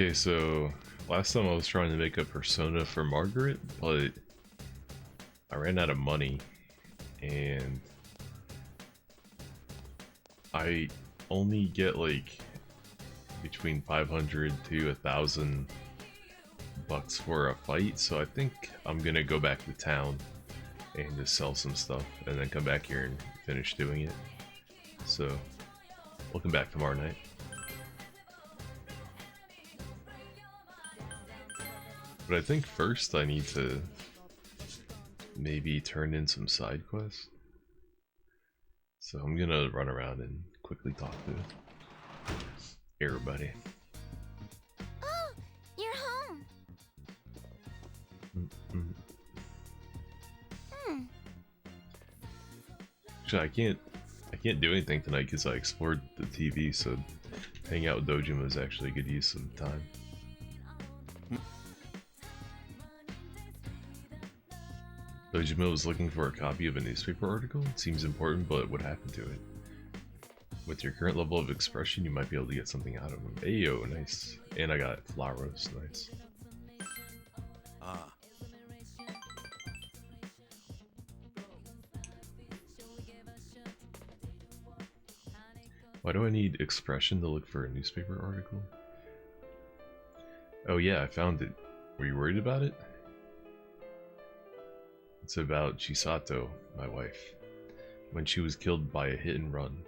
Okay, so last time I was trying to make a persona for Margaret, but I ran out of money and I only get like between 500 to 1,000 bucks for a fight, so I think I'm gonna go back to town and just sell some stuff and then come back here and finish doing it. So we'll come back tomorrow night. But I think first I need to maybe turn in some side quests. So I'm gonna run around and quickly talk to everybody. Oh, you're home. Actually, I can't do anything tonight because I explored the TV. So hanging out with Dojima is actually a good use of time. Dojima was looking for a copy of a newspaper article. It seems important, but what happened to it? With your current level of expression, you might be able to get something out of him. Ayo, nice. And I got flowers, nice. Ah. Why do I need expression to look for a newspaper article? Oh yeah, I found it. Were you worried about it? It's about Chisato, my wife, when she was killed by a hit and run.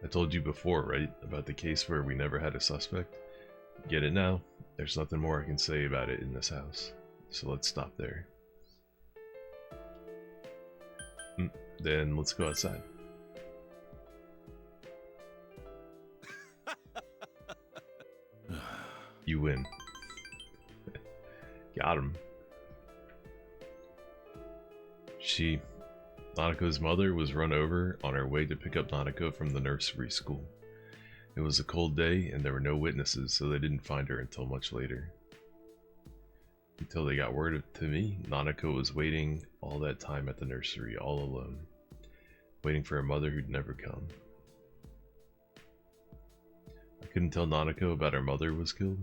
I told you before, right, about the case where we never had a suspect? Get it now? There's nothing more I can say about it in this house, so let's stop there. Then let's go outside. You win. Got him. Nanako's mother was run over on her way to pick up Nanako from the nursery school. It was a cold day and there were no witnesses, so they didn't find her until much later. Until they got word to me, Nanako was waiting all that time at the nursery, all alone, waiting for a mother who'd never come. I couldn't tell Nanako about her mother was killed,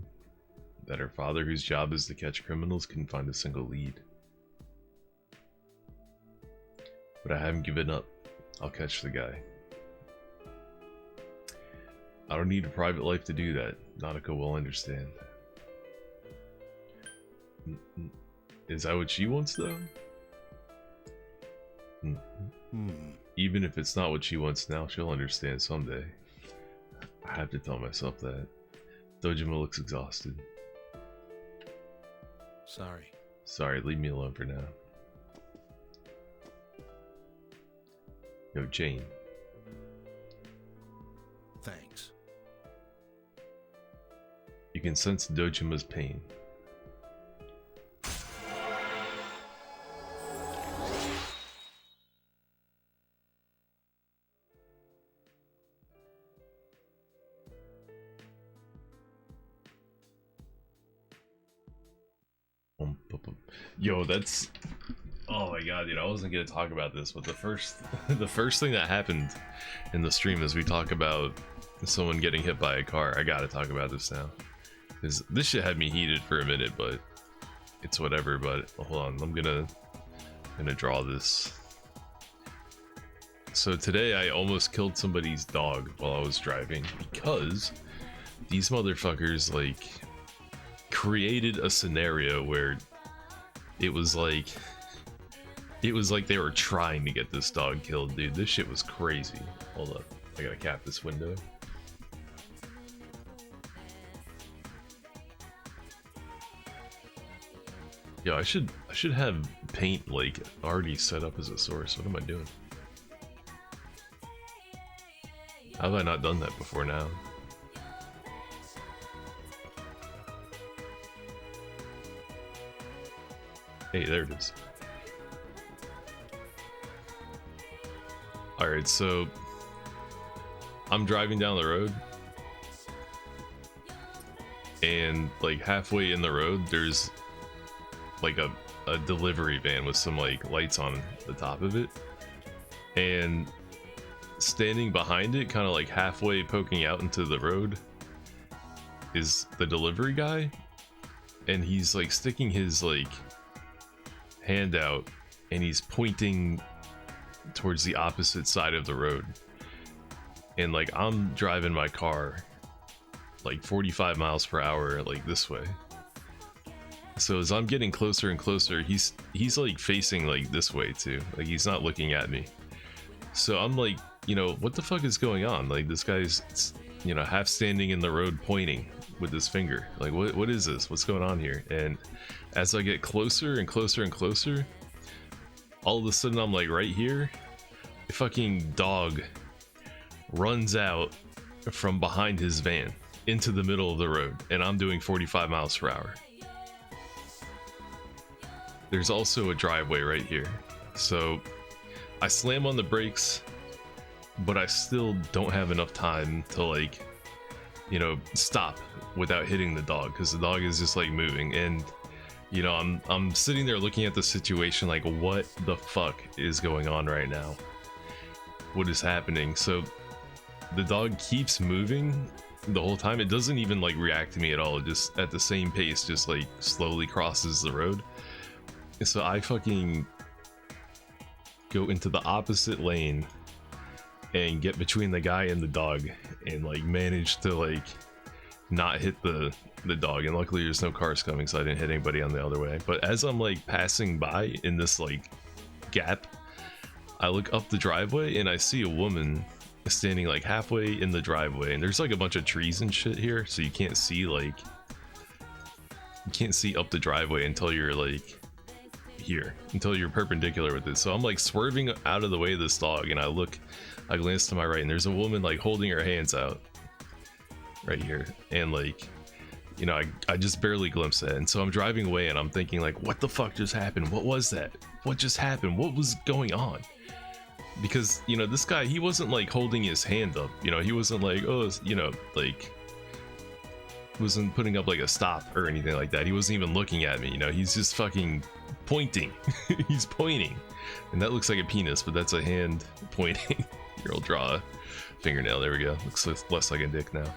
that her father, whose job is to catch criminals, couldn't find a single lead. But I haven't given up. I'll catch the guy. I don't need a private life to do that. Nanako will understand. Is that what she wants, though? Even if it's not what she wants now, she'll understand someday. I have to tell myself that. Dojima looks exhausted. Sorry. Sorry, leave me alone for now. Yo, Jane. Thanks. You can sense Dojima's pain. Yo, that's... Oh my god, dude, I wasn't gonna talk about this, but the first thing that happened in the stream is we talk about someone getting hit by a car. I gotta talk about this now. Because this shit had me heated for a minute, but it's whatever. But hold on, I'm gonna draw this. So today I almost killed somebody's dog while I was driving because these motherfuckers like created a scenario where it was like they were trying to get this dog killed, dude. This shit was crazy. Hold up, I gotta cap this window. Yo, I should have paint like already set up as a source. What am I doing? How have I not done that before now? Hey, there it is. Alright, so I'm driving down the road and like halfway in the road there's like a delivery van with some like lights on the top of it, and standing behind it, kind of like halfway poking out into the road, is the delivery guy, and he's like sticking his like hand out and he's pointing towards the opposite side of the road. And like I'm driving my car like 45 miles per hour like this way. So as I'm getting closer and closer, he's like facing like this way too. Like he's not looking at me. So I'm like, you know, what the fuck is going on? Like this guy's, you know, half standing in the road pointing with his finger. Like what is this? What's going on here? And as I get closer and closer and closer, all of a sudden I'm like right here, a fucking dog runs out from behind his van into the middle of the road, and I'm doing 45 miles per hour. There's also a driveway right here, so I slam on the brakes, but I still don't have enough time to like, you know, stop without hitting the dog, because the dog is just like moving. And you know, I'm sitting there looking at the situation like, what the fuck is going on right now? What is happening? So the dog keeps moving the whole time. It doesn't even like react to me at all. It just at the same pace, just like slowly crosses the road. So I fucking go into the opposite lane and get between the guy and the dog and like manage to like not hit the dog. And luckily there's no cars coming, so I didn't hit anybody on the other way. But as I'm like passing by in this like gap, I look up the driveway and I see a woman standing like halfway in the driveway, and there's like a bunch of trees and shit here, so you can't see like, you can't see up the driveway until you're like here, until you're perpendicular with it. So I'm like swerving out of the way of this dog, and I glance to my right, and there's a woman like holding her hands out right here, and like, you know, I just barely glimpse that. And so I'm driving away and I'm thinking like, what the fuck just happened? What was that? What just happened? What was going on? Because, you know, this guy, he wasn't like holding his hand up, you know, he wasn't like, oh, you know, like wasn't putting up like a stop or anything like that. He wasn't even looking at me, you know, he's just fucking pointing. He's pointing, and that looks like a penis, but that's a hand pointing. Here, I'll draw a fingernail. There we go. Looks less like a dick now.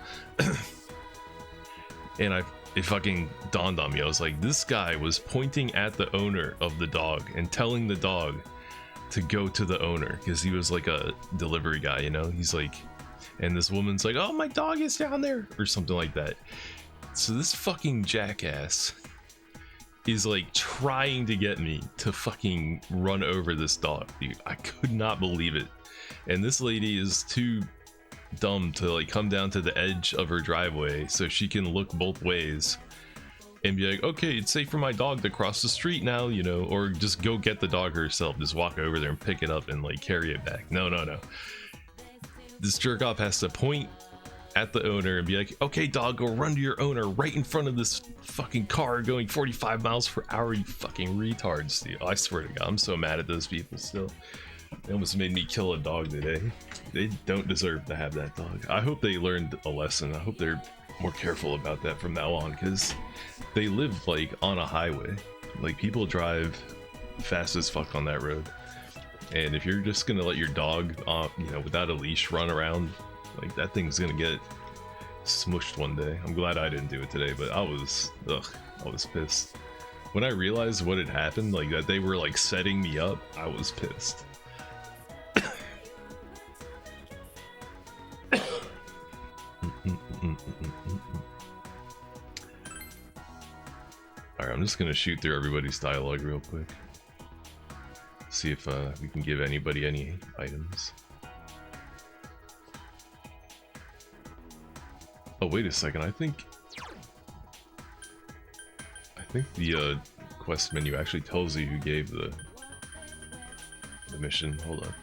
And it fucking dawned on me. I was like, this guy was pointing at the owner of the dog and telling the dog to go to the owner, because he was like a delivery guy, you know. He's like, and this woman's like, oh, my dog is down there, or something like that. So this fucking jackass is like trying to get me to fucking run over this dog, dude. I could not believe it. And this lady is too dumb to like come down to the edge of her driveway so she can look both ways and be like, okay, it's safe for my dog to cross the street now, you know, or just go get the dog herself, just walk over there and pick it up and like carry it back. No. This jerk off has to point at the owner and be like, okay, dog, go run to your owner right in front of this fucking car going 45 miles per hour, you fucking retards, dude. I swear to God, I'm so mad at those people still. They almost made me kill a dog today. They don't deserve to have that dog. I hope they learned a lesson. I hope they're more careful about that from now on, because they live like on a highway. Like, people drive fast as fuck on that road, and if you're just gonna let your dog, you know, without a leash run around, like, that thing's gonna get smushed one day. I'm glad I didn't do it today, but I was pissed when I realized what had happened, like that they were like setting me up. I was pissed. Alright, I'm just gonna shoot through everybody's dialogue real quick. See if we can give anybody any items. Oh, wait a second, I think the quest menu actually tells you who gave the mission. Hold on.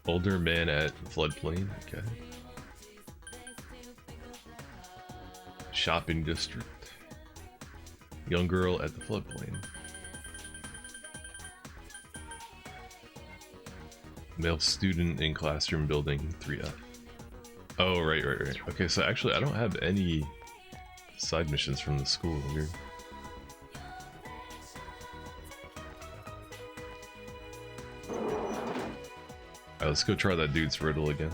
Older man at floodplain, okay. Shopping district. Young girl at the floodplain. Male student in classroom building 3F. Oh, right. Okay, so actually I don't have any side missions from the school here. Alright, let's go try that dude's riddle again.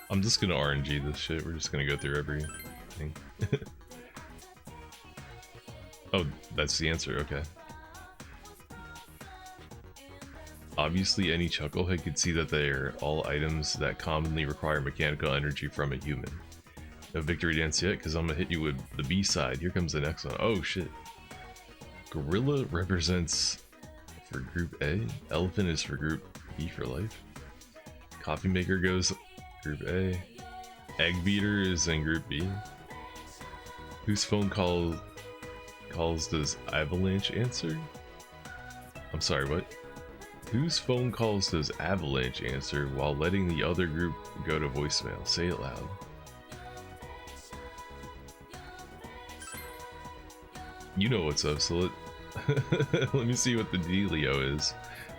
I'm just gonna RNG this shit. We're just gonna go through everything. Oh, that's the answer. Okay. Obviously, any chucklehead could see that they are all items that commonly require mechanical energy from a human. No victory dance yet, because I'm gonna hit you with the B side. Here comes the next one. Oh shit. Gorilla represents for group A. Elephant is for group B for life. Coffee maker goes group A. Egg beater is in group B. Whose phone calls does Avalanche answer? I'm sorry, what? Whose phone calls does Avalanche answer while letting the other group go to voicemail? Say it loud. You know what's up, so let me see what the dealio is.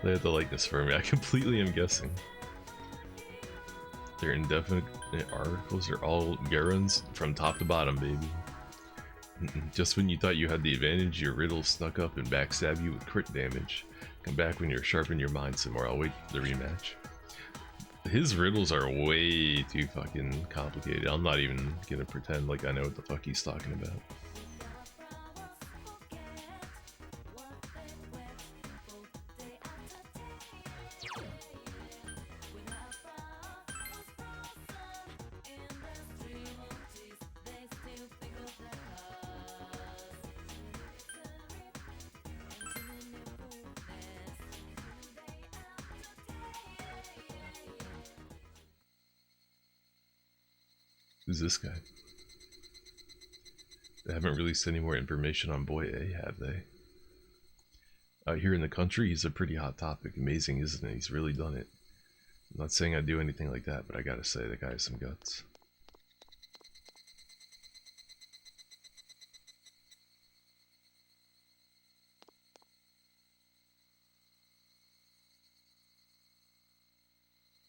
They have the likeness for me. I completely am guessing. Their indefinite articles are all Garons from top to bottom, baby. Just when you thought you had the advantage, your riddle snuck up and backstab you with crit damage. Come back when you're sharpen your mind some more. I'll wait for the rematch. His riddles are way too fucking complicated. I'm not even gonna pretend like I know what the fuck he's talking about. Who's this guy? They haven't released any more information on Boy A, have they? Out here in the country, he's a pretty hot topic. Amazing, isn't it? He's really done it. I'm not saying I'd do anything like that, but I gotta say, the guy has some guts.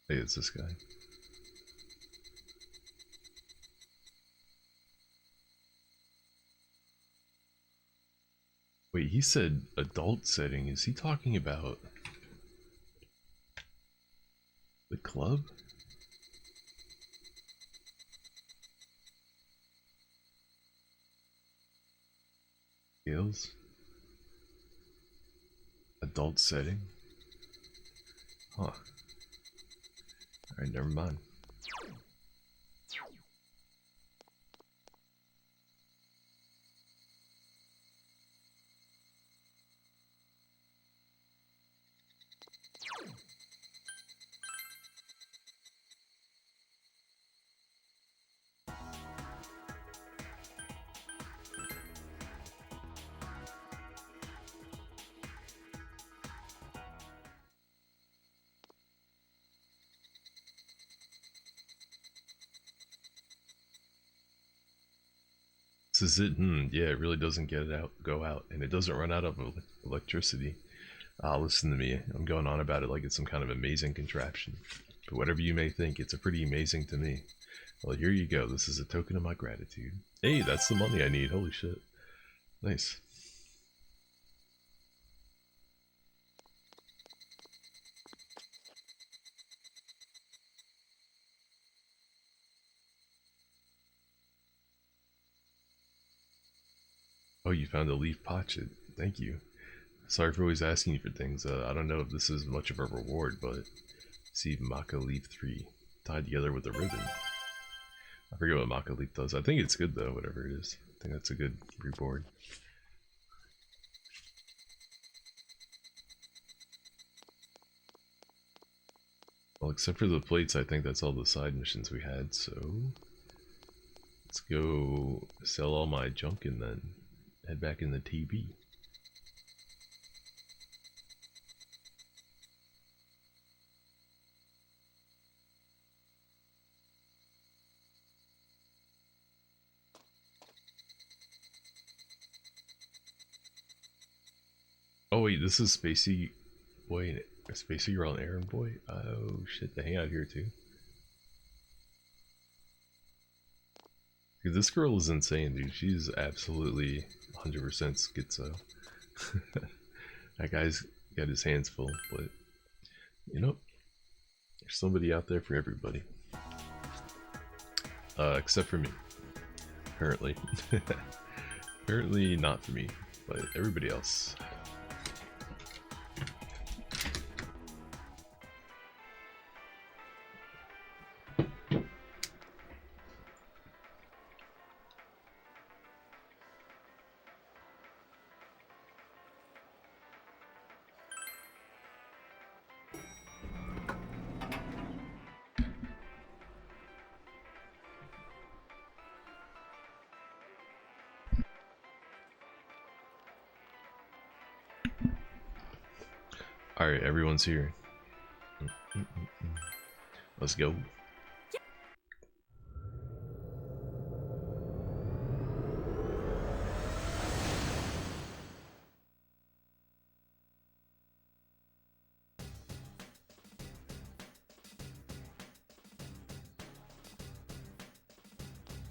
Hey, it's this guy. Wait, he said adult setting. Is he talking about the club? Gales? Adult setting? Huh. Alright, never mind. This is it. Yeah, it really doesn't go out, and it doesn't run out of electricity. Listen to me. I'm going on about it like it's some kind of amazing contraption. But whatever you may think, it's a pretty amazing to me. Well, here you go. This is a token of my gratitude. Hey, that's the money I need. Holy shit. Nice. Oh, you found a leaf potchet. Thank you. Sorry for always asking you for things. I don't know if this is much of a reward, but see Maca Leaf 3 tied together with a ribbon. I forget what Maca Leaf does. I think it's good though, whatever it is. I think that's a good reward. Well, except for the plates, I think that's all the side missions we had, so let's go sell all my junk and then head back in the TV. Oh wait, this is Spacey Boy, Spacey Girl and Aaron Boy? Oh shit, they hang out here too. Dude, this girl is insane, dude. She's absolutely 100% schizo. That guy's got his hands full, but you know, there's somebody out there for everybody. Except for me. Apparently. Apparently not for me, but everybody else. Alright, everyone's here. Let's go.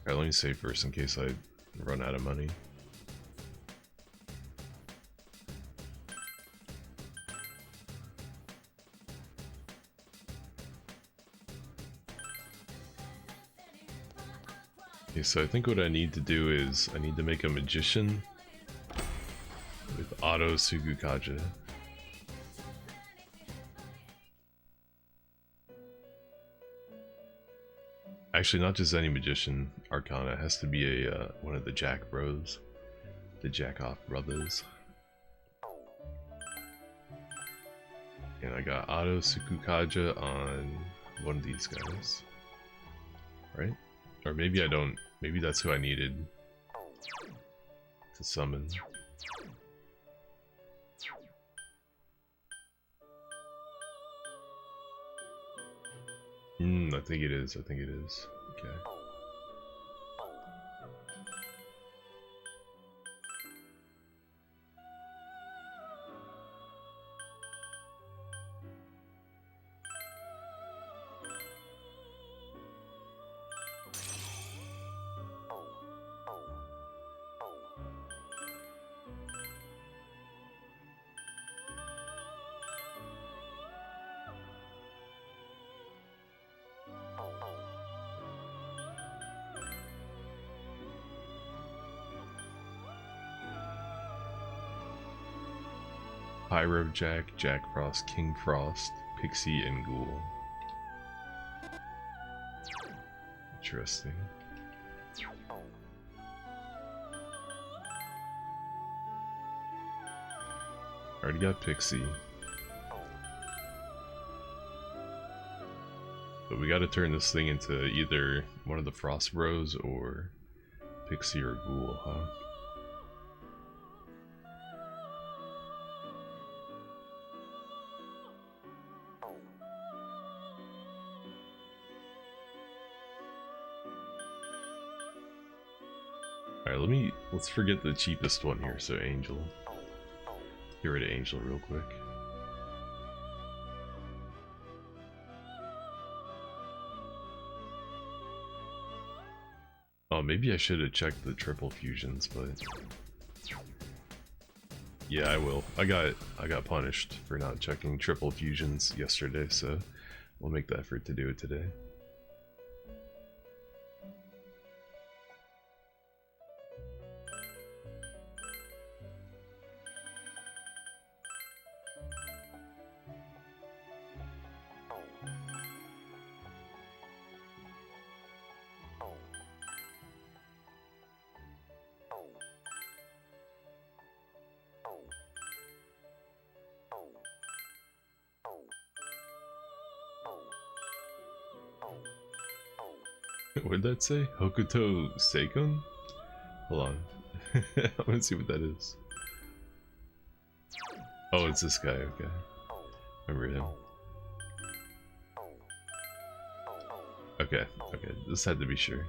Alright, let me save first in case I run out of money. Okay, so I think what I need to do is I need to make a magician with Auto Sukukaja. Actually, not just any magician arcana. It has to be a one of the Jack Bros, the Jack-Off brothers. And I got Auto Sukukaja on one of these guys, right? Or maybe I don't. Maybe that's who I needed to summon. I think it is. I think it is. Okay. Pyro Jack, Jack Frost, King Frost, Pixie, and Ghoul. Interesting. Already got Pixie. But we gotta turn this thing into either one of the Frost Bros or Pixie or Ghoul, huh? Alright, let's forget the cheapest one here, so Angel. Get rid of Angel real quick. Oh, maybe I should have checked the triple fusions, but yeah, I will. I got punished for not checking triple fusions yesterday, so we'll make the effort to do it today. What did that say? Hokuto Seikon? Hold on. I want to see what that is. Oh, it's this guy, okay. Remember him. Okay, this had to be sure.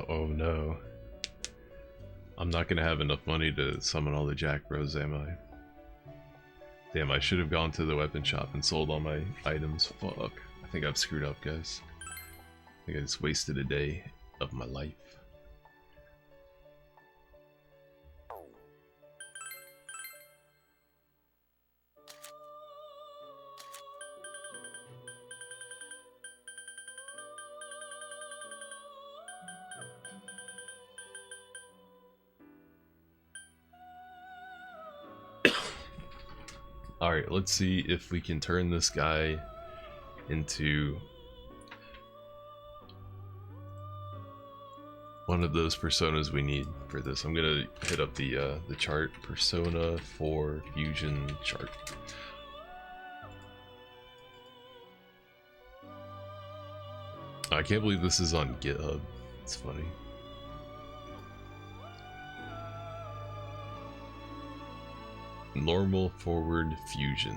Oh no. I'm not gonna have enough money to summon all the Jack Bros, am I? Damn, I should have gone to the weapon shop and sold all my items. Fuck. I think I've screwed up, guys. I think I just wasted a day of my life. Alright, let's see if we can turn this guy into one of those personas we need for this. I'm gonna hit up the chart, Persona 4 Fusion chart. I can't believe this is on GitHub. It's funny. Normal forward fusion,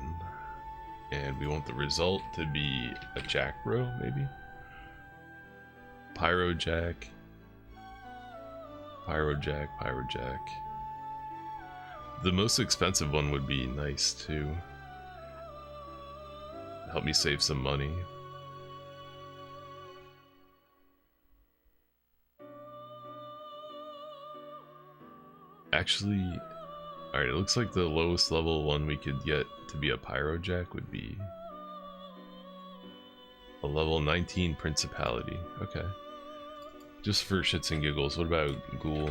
and we want the result to be a Jack Bro, maybe Pyro Jack, Pyro Jack, Pyro Jack. The most expensive one would be nice too. Help me save some money. Actually, alright, it looks like the lowest level one we could get to be a Pyro Jack would be a level 19 Principality. Okay. Just for shits and giggles, what about Ghoul?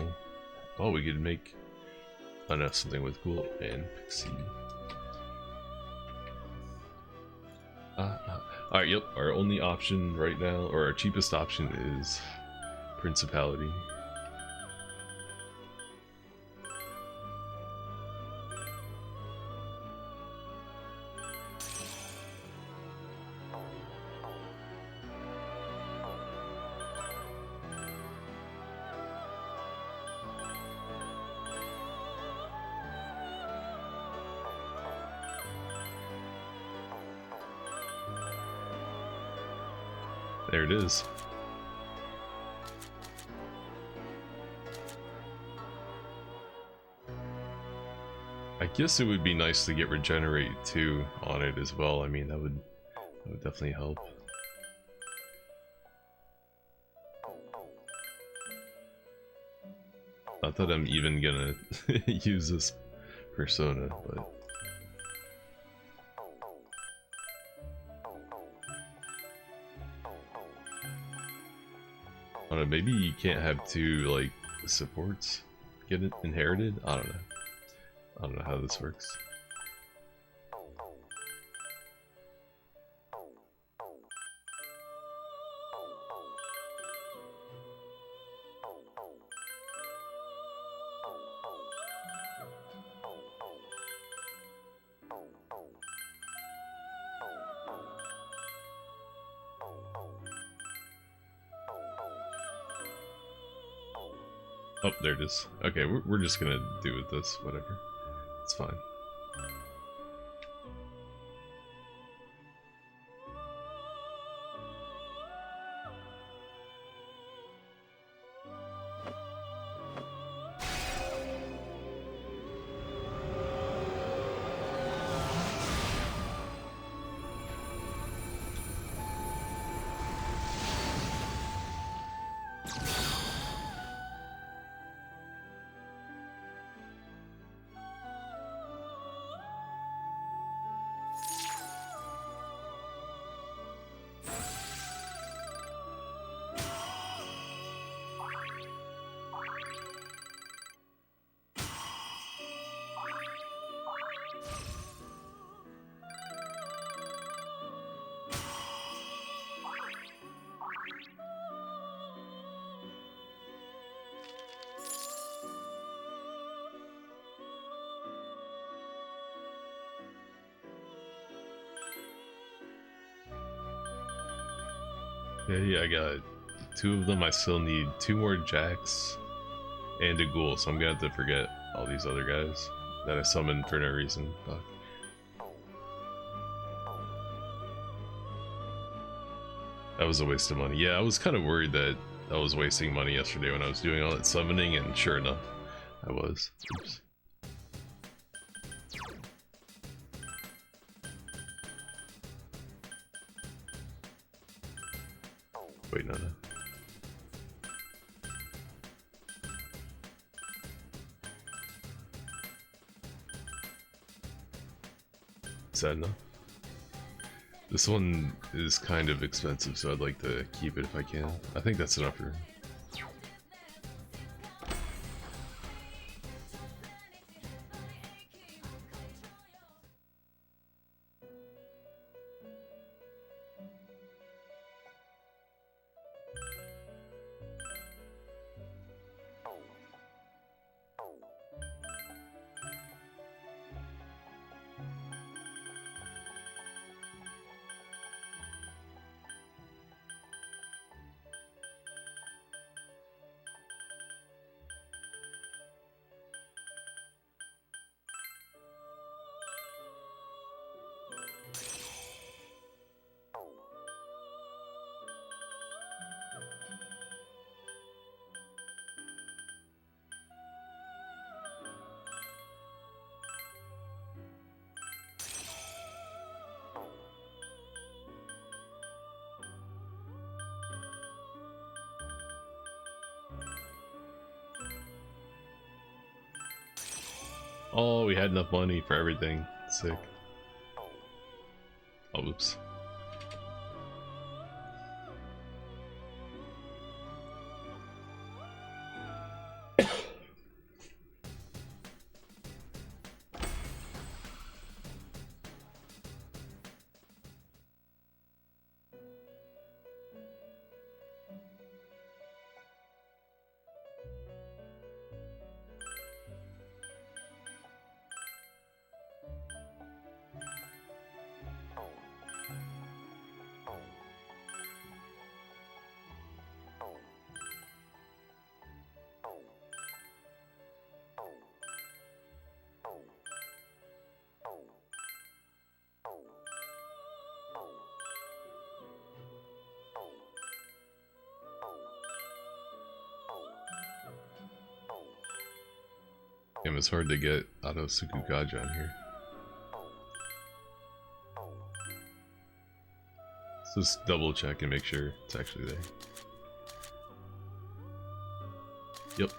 Oh, we could make something with Ghoul and Pixie. Alright, yep, our only option right now, or our cheapest option is Principality. There it is. I guess it would be nice to get Regenerate 2 on it as well. I mean, that would definitely help. Not that I'm even gonna use this persona, but I don't know, maybe you can't have two, like, supports get it inherited? I don't know. I don't know how this works. Oh, there it is. Okay, we're just gonna do with this, whatever. It's fine. Yeah, I got 2 of them. I still need 2 more Jacks and a Ghoul, so I'm gonna have to forget all these other guys that I summoned for no reason. Fuck. That was a waste of money. Yeah, I was kind of worried that I was wasting money yesterday when I was doing all that summoning, and sure enough, I was. Oops. Wait, no. Is that enough? This one is kind of expensive, so I'd like to keep it if I can. I think that's enough for... Oh, we had enough money for everything. Sick. Oh, oops. Damn, it's hard to get Auto Sukukaja on here. Let's just double check and make sure it's actually there. Yep.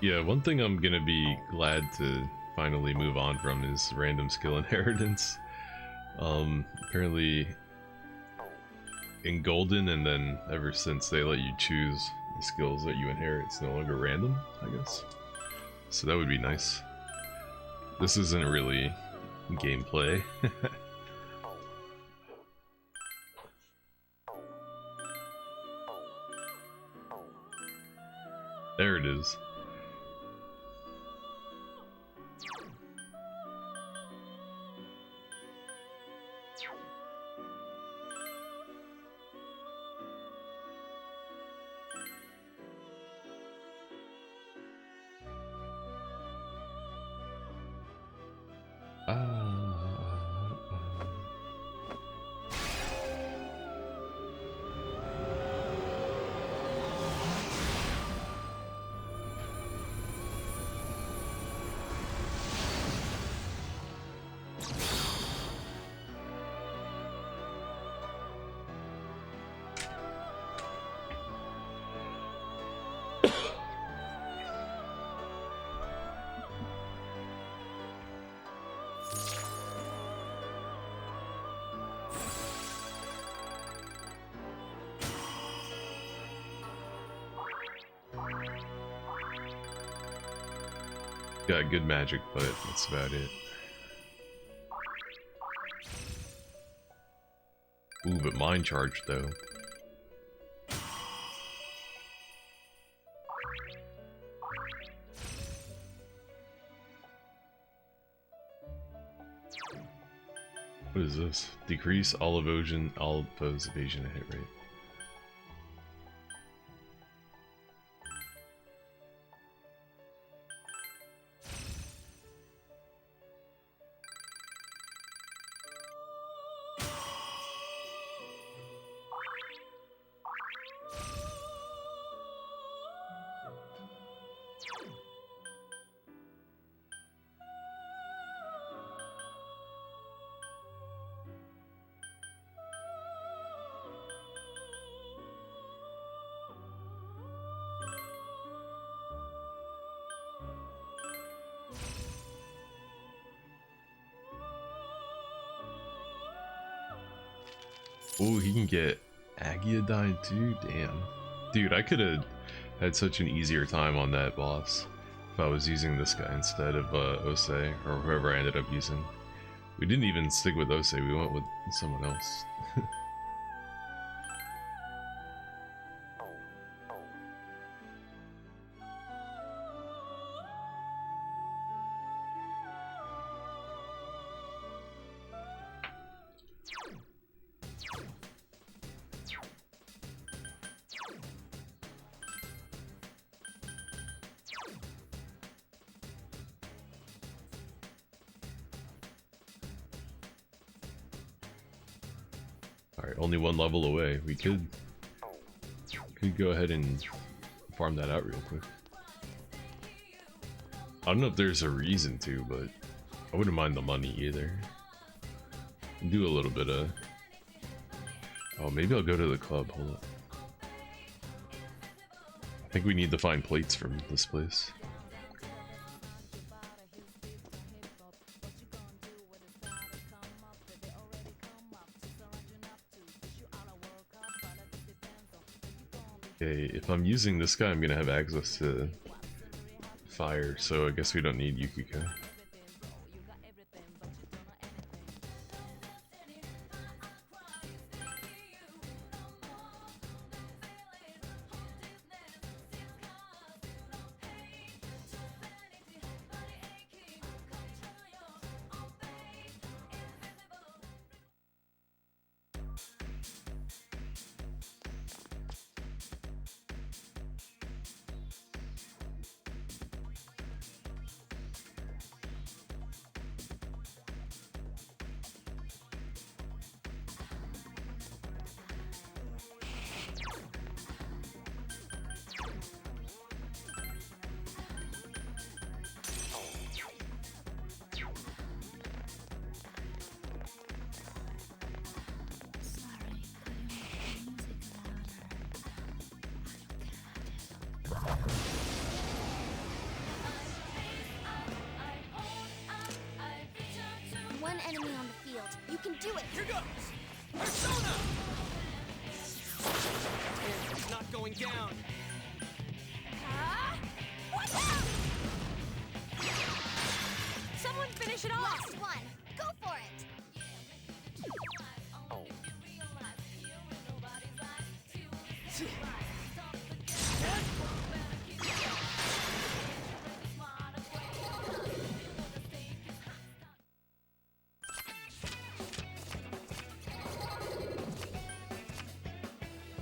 Yeah, one thing I'm gonna be glad to finally move on from is random skill inheritance. Apparently in Golden, and then ever since they let you choose the skills that you inherit, it's no longer random, I guess. So that would be nice. This isn't really gameplay. There it is. Got good magic, but that's about it. Ooh, but mind charge though. What is this? Decrease all foes evasion and hit rate. Oh, he can get Agiodine too? Damn. Dude, I could have had such an easier time on that boss if I was using this guy instead of Osei, or whoever I ended up using. We didn't even stick with Osei, we went with someone else. Alright, only one level away. We could go ahead and farm that out real quick. I don't know if there's a reason to, but I wouldn't mind the money either. Do a little bit of... Oh, maybe I'll go to the club. Hold up. I think we need to find plates from this place. Okay, if I'm using this guy, I'm gonna have access to fire, so I guess we don't need Yukiko. One enemy on the field. You can do it. Here goes! Persona! It's not going down. Watch out! Someone finish it off. Last one. Go for it.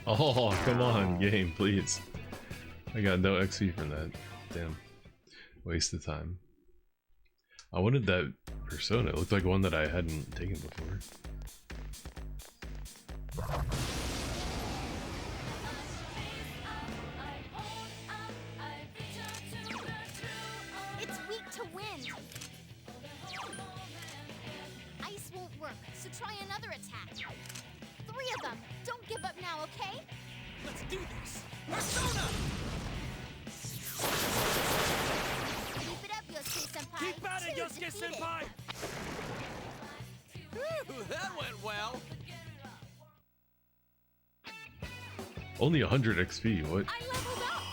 Oh, come on, game, please. I got no XP from that. Damn. Waste of time. I wanted that Persona. It looked like one that I hadn't taken before. It's weak to wind. Ice won't work, so try another attack. 3 of them. Don't give up now, okay? Let's do this! Persona! Keep it up, Yosuke-senpai. Keep at it, Two Yosuke-senpai! defeated. Whew, that went well! Only 100 XP, what? I leveled up.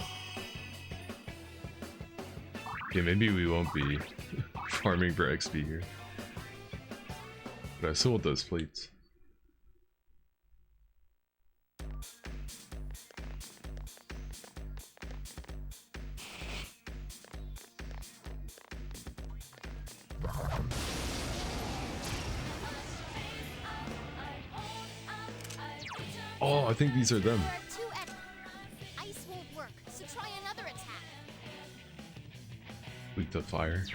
Okay, maybe we won't be farming for XP here. But I still want those plates. Oh, I think these are them. There are two ice won't work, so try another attack. Weak to fire.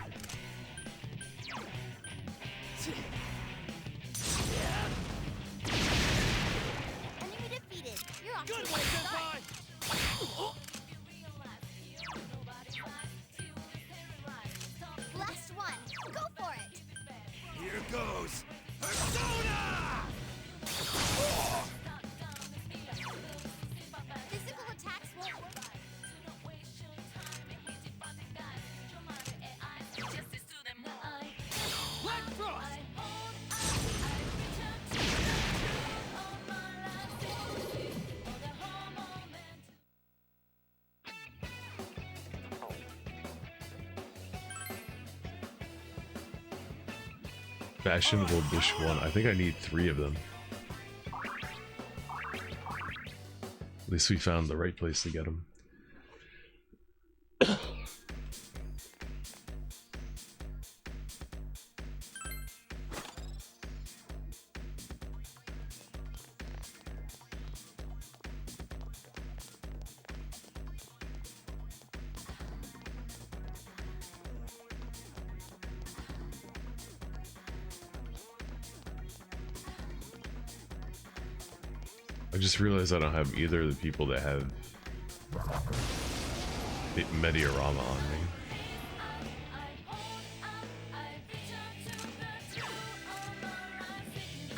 Enemy defeated. You're off to a Good good one, start. Senpai! Last one. Go for it. Here goes! Persona! Physical attacks won't work. Black Frost! Fashionable dish one. I think I need 3 of them. At least we found the right place to get them. I just realized I don't have either of the people that have Mediarama on me.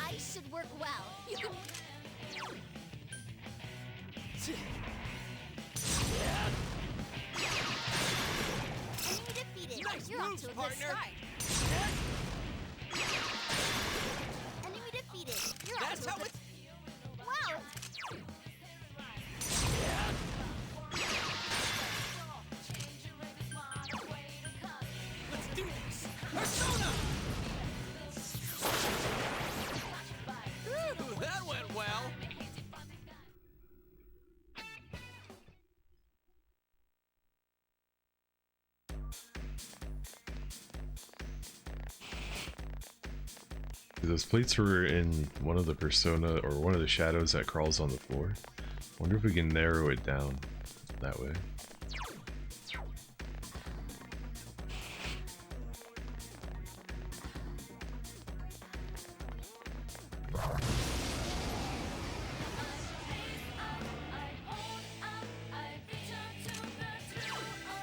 Ice should work well. You can. Enemy defeated. Nice You're off moves, to a good partner. start. Enemy defeated. You're off That's to a how good. it's... Wow. Let's do this! Persona! Ooh, that went well! Those plates were in one of the persona or one of the shadows that crawls on the floor. Wonder if we can narrow it down that way.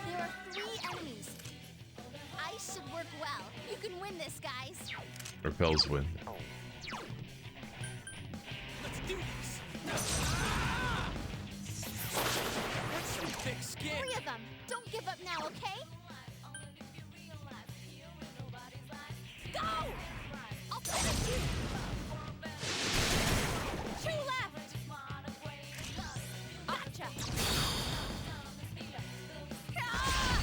There are 3 enemies. Ice should work well. You can win this, guys. Repels win. Let's do this! That's some thick skin! 3 of them. Don't give up now, okay? Go! I'll finish you. 2 left. Gotcha. Ah!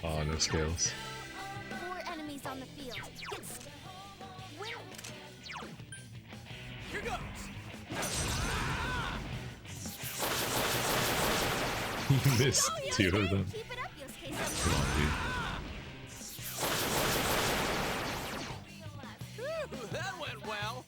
Oh, no scales. 4 enemies on the field. Win. Here goes! You missed 2 of them. Keep it up, Yosuke. Come on, dude. Ooh, that went well!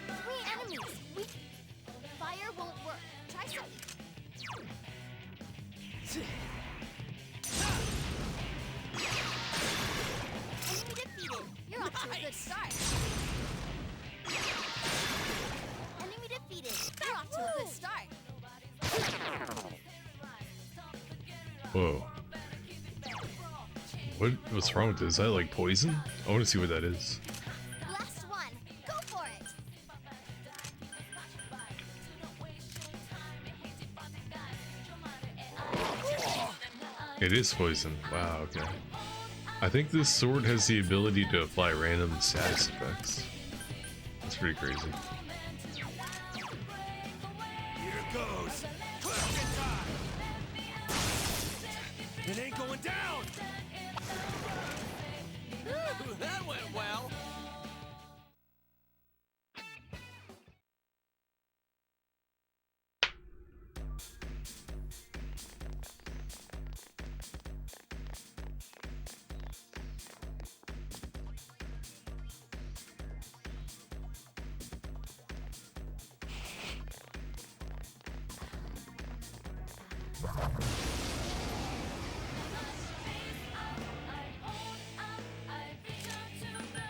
Three enemies. Fire won't work. Try something. Enemy defeated. You're off to a good start. Enemy defeated. You're off to a good start. Whoa. What's wrong with this? Is that like poison? I want to see what that is. Last one. Go for it. It is poison. Wow, okay. I think this sword has the ability to apply random status effects. That's pretty crazy. Here goes. Closing time. It ain't going down. Ooh, that went well.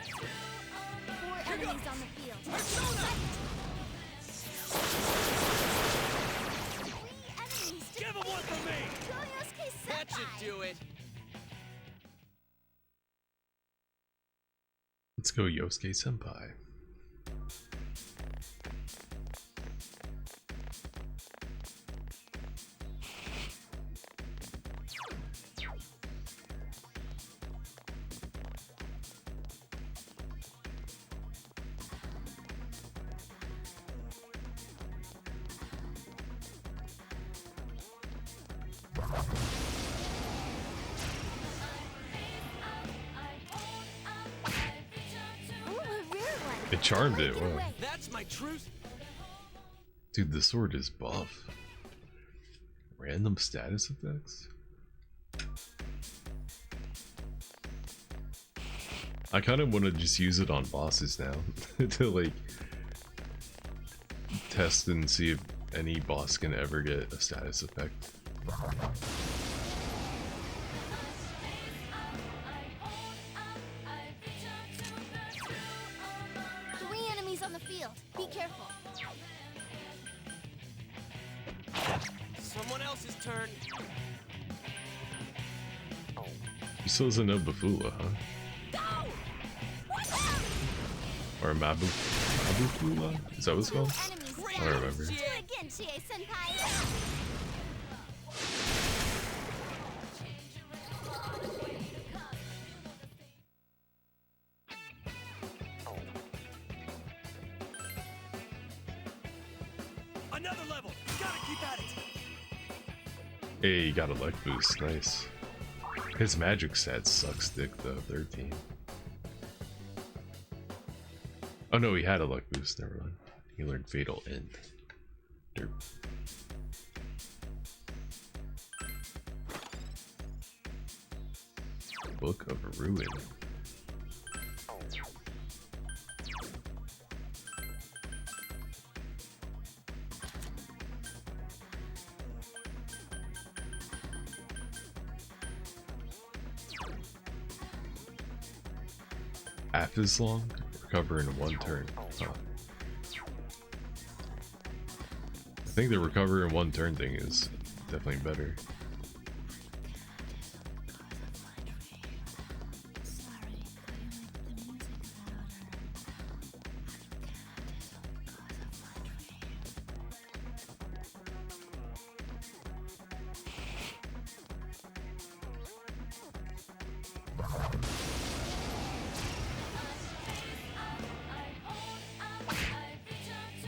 Four enemies on the field. Three enemies. Give him one for me. Yosuke That should Senpai. do it. Let's go Yosuke Senpai. Ooh, a rare one. It charmed it. Take Wow. away. That's my truth. Dude, the sword is buff. Random status effects? I kind of want to just use it on bosses now to like test and see if any boss can ever get a status effect. Three enemies on the field. Be careful. Someone else's turn. He still doesn't know Bafula, huh? Go! Watch out! Or Mabufula? Is that what it's called? Two enemies. I don't remember. Do it again, Chie Senpai. Another level. Gotta keep at it. Hey, you got a luck boost. Nice. His magic stats sucks dick though, 13. Oh no, he had a luck boost, never mind. He learned Fatal End. Derp. Book of Ruin. Half as long, recover in one turn. Huh. I think the recover in one turn thing is definitely better.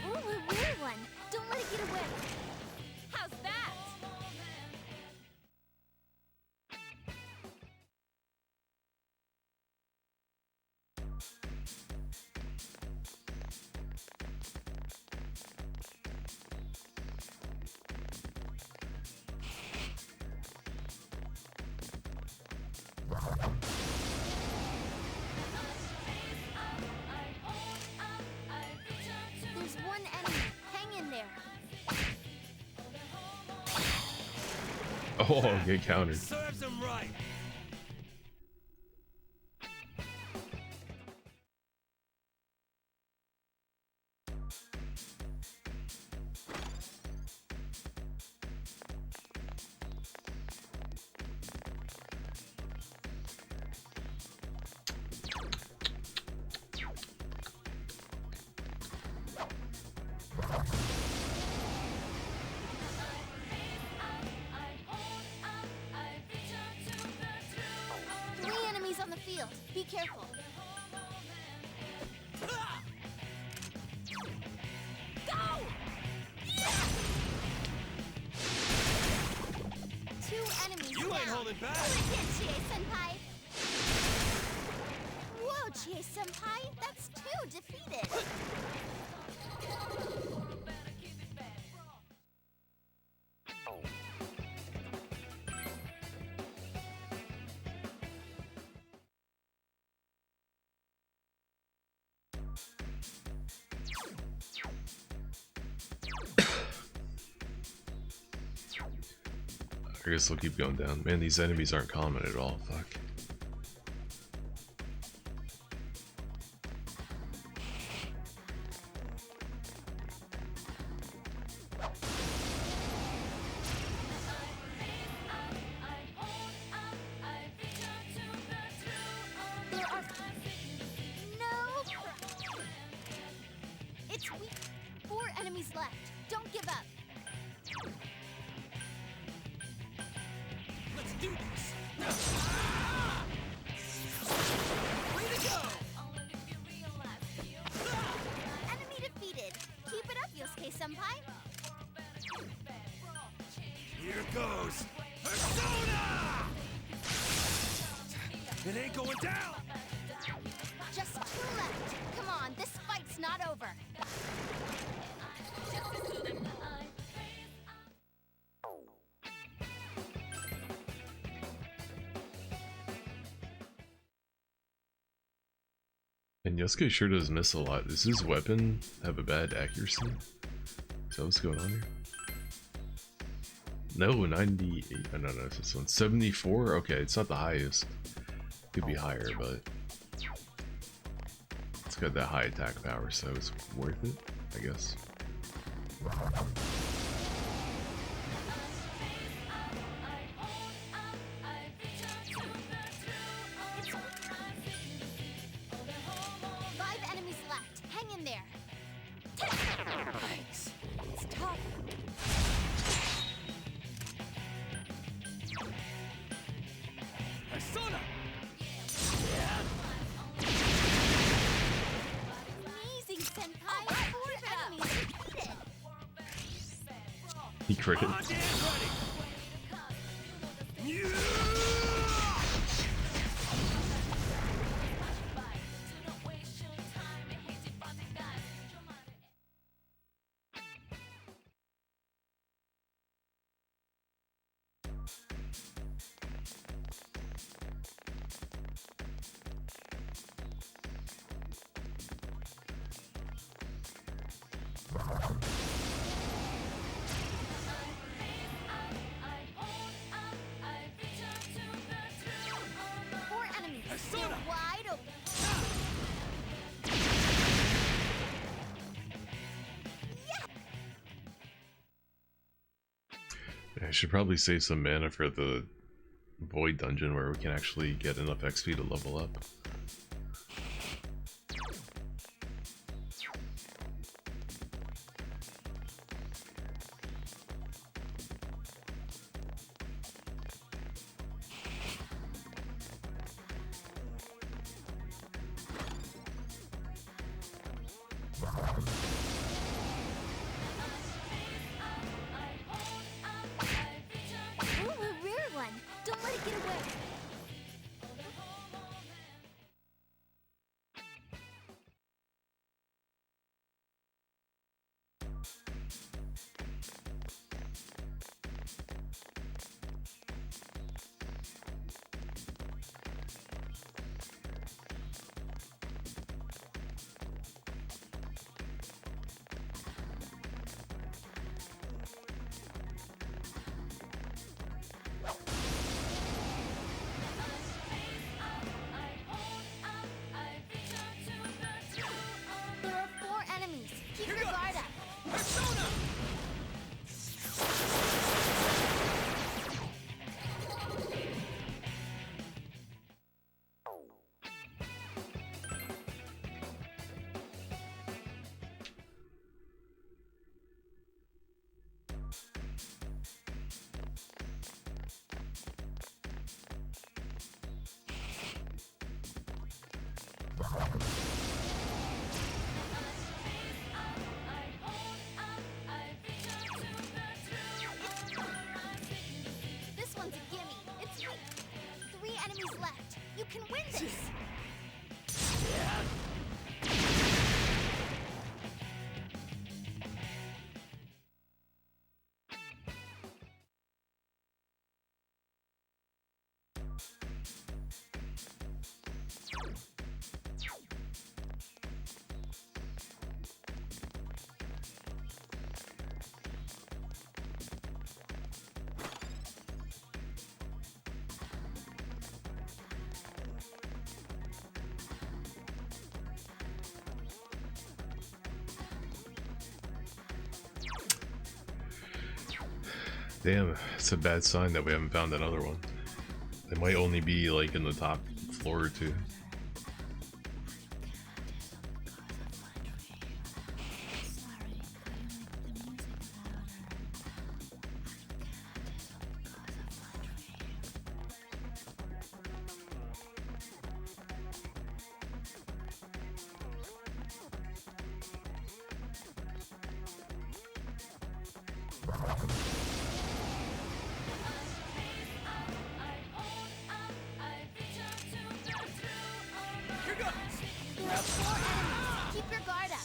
Ooh, a rare one. Don't let it get away. How's that? Oh, get countered. Serves him right. Three enemies on the field. Be careful. Go! Two enemies You down. ain't holding back. Do it again, Chie-senpai. Whoa, Chie-senpai. That's two defeated. I guess we'll keep going down. Man, these enemies aren't common at all. Fuck. There are no. It's weak. 4 enemies left. Don't give up. Let's do this. Way to go. Enemy defeated. Keep it up, Yosuke-senpai. Here goes. Persona! It ain't going down. Just 2 left. Come on, this fight's not over. And Yosuke sure does miss a lot. Does his weapon have a bad accuracy? Is that what's going on here? No, 98. Oh, no, it's this one. 74? Okay, it's not the highest. Could be higher, but it's got that high attack power, so it's worth it, I guess. Five enemies left. Hang in there. Thanks. It's tough. Persona! Amazing, senpai. 4 enemies defeated. He critted. Hot and ready. Yeah! Four enemies. They're Persona! wide open. I should probably save some mana for the Void Dungeon where we can actually get enough XP to level up. Ooh, a rare one. Don't let it get away. bitches! Damn, it's a bad sign that we haven't found another one. They might only be like in the top floor or two. Here goes! You have 4 enemies. Keep your guard up.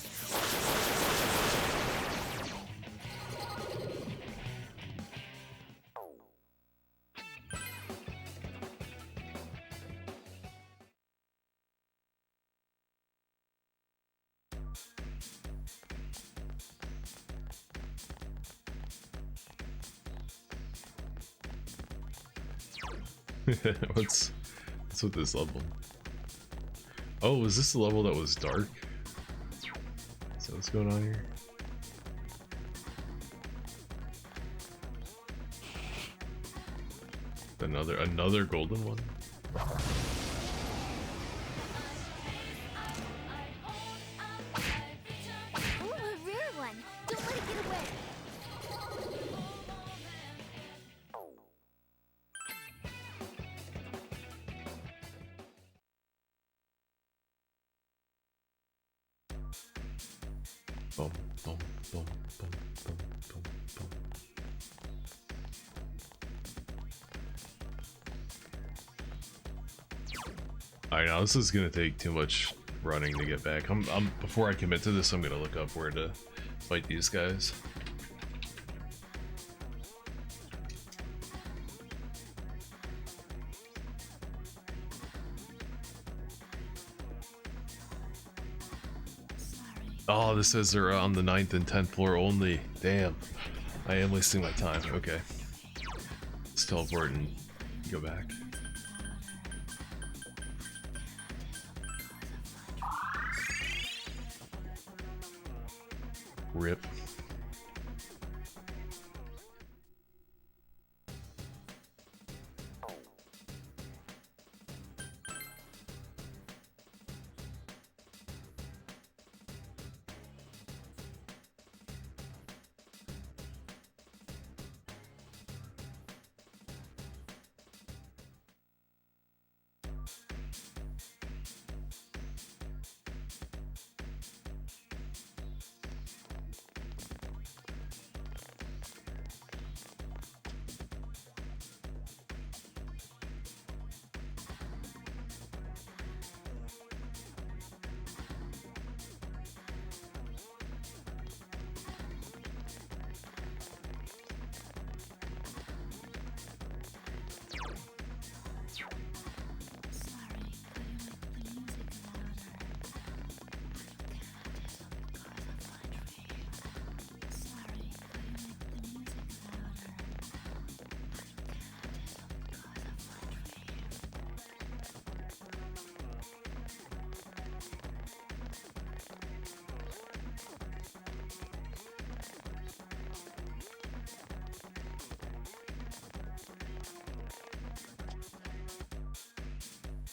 what's with this level? Oh, was this the level that was dark? Is that what's going on here? Another golden one? Ooh, a rare one. Don't let it get away. Boom, boom, boom, boom, boom, boom, boom. Alright, now this is gonna take too much running to get back. Before I commit to this, I'm gonna look up where to fight these guys. Oh, this says they're on the 9th and 10th floor only. Damn. I am wasting my time. Okay. Let's teleport and go back. Rip.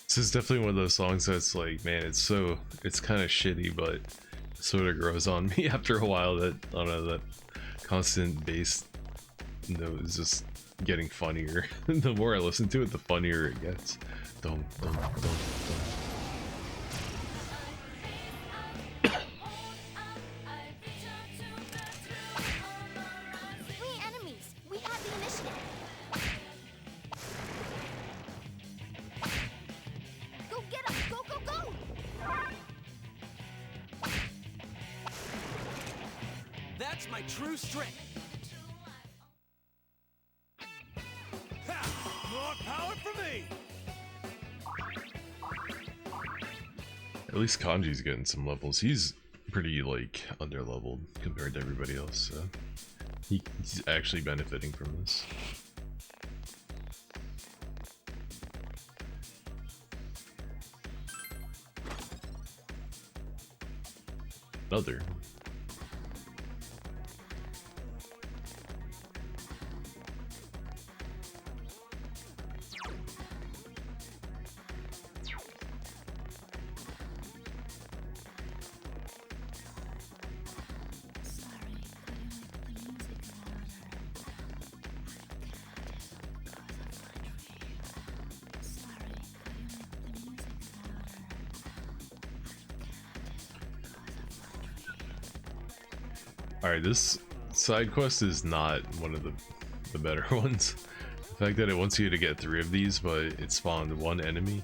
This is definitely one of those songs that's like, man, it's kind of shitty, but it sort of grows on me after a while. That, I don't know, that constant bass note is just getting funnier. The more I listen to it, the funnier it gets. Dum, dum, dum, dum. 3 enemies. We have the initiative. Go get takes my true strength. Ha! More power for me! At least Kanji's getting some levels. He's pretty like underleveled compared to everybody else, so he's actually benefiting from this. Another. Alright, this side quest is not one of the better ones. The fact that it wants you to get 3 of these, but it spawned 1 enemy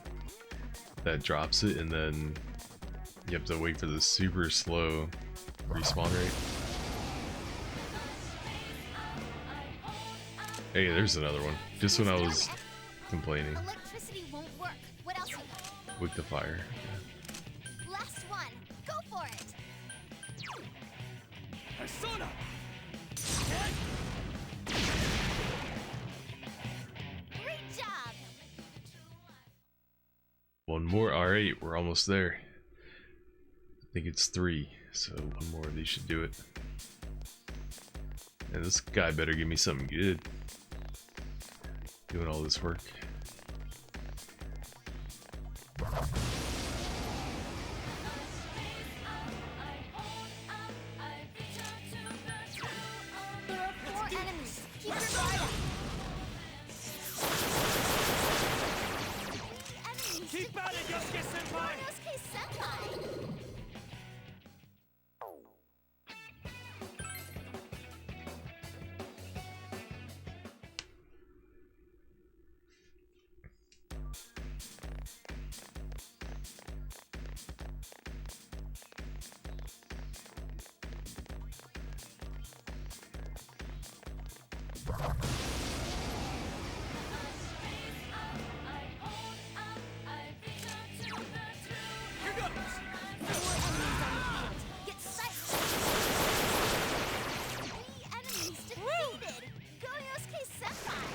that drops it, and then you have to wait for the super slow respawn rate. Hey, there's another one. Just when I was complaining. Electricity won't work. What else you got? With the fire. Last one. Go for it. Persona! Great job. One more. Alright, we're almost there. I think it's 3, so one more of these should do it. And this guy better give me something good. Doing all this work. There are 4 enemies. Keep your guard up. 3 enemies. Keep at it, Yosuke Senpai! Yosuke Senpai. Here goes! 4 enemies on the field. Get sight. 3 enemies defeated. Go Yosuke Senpai.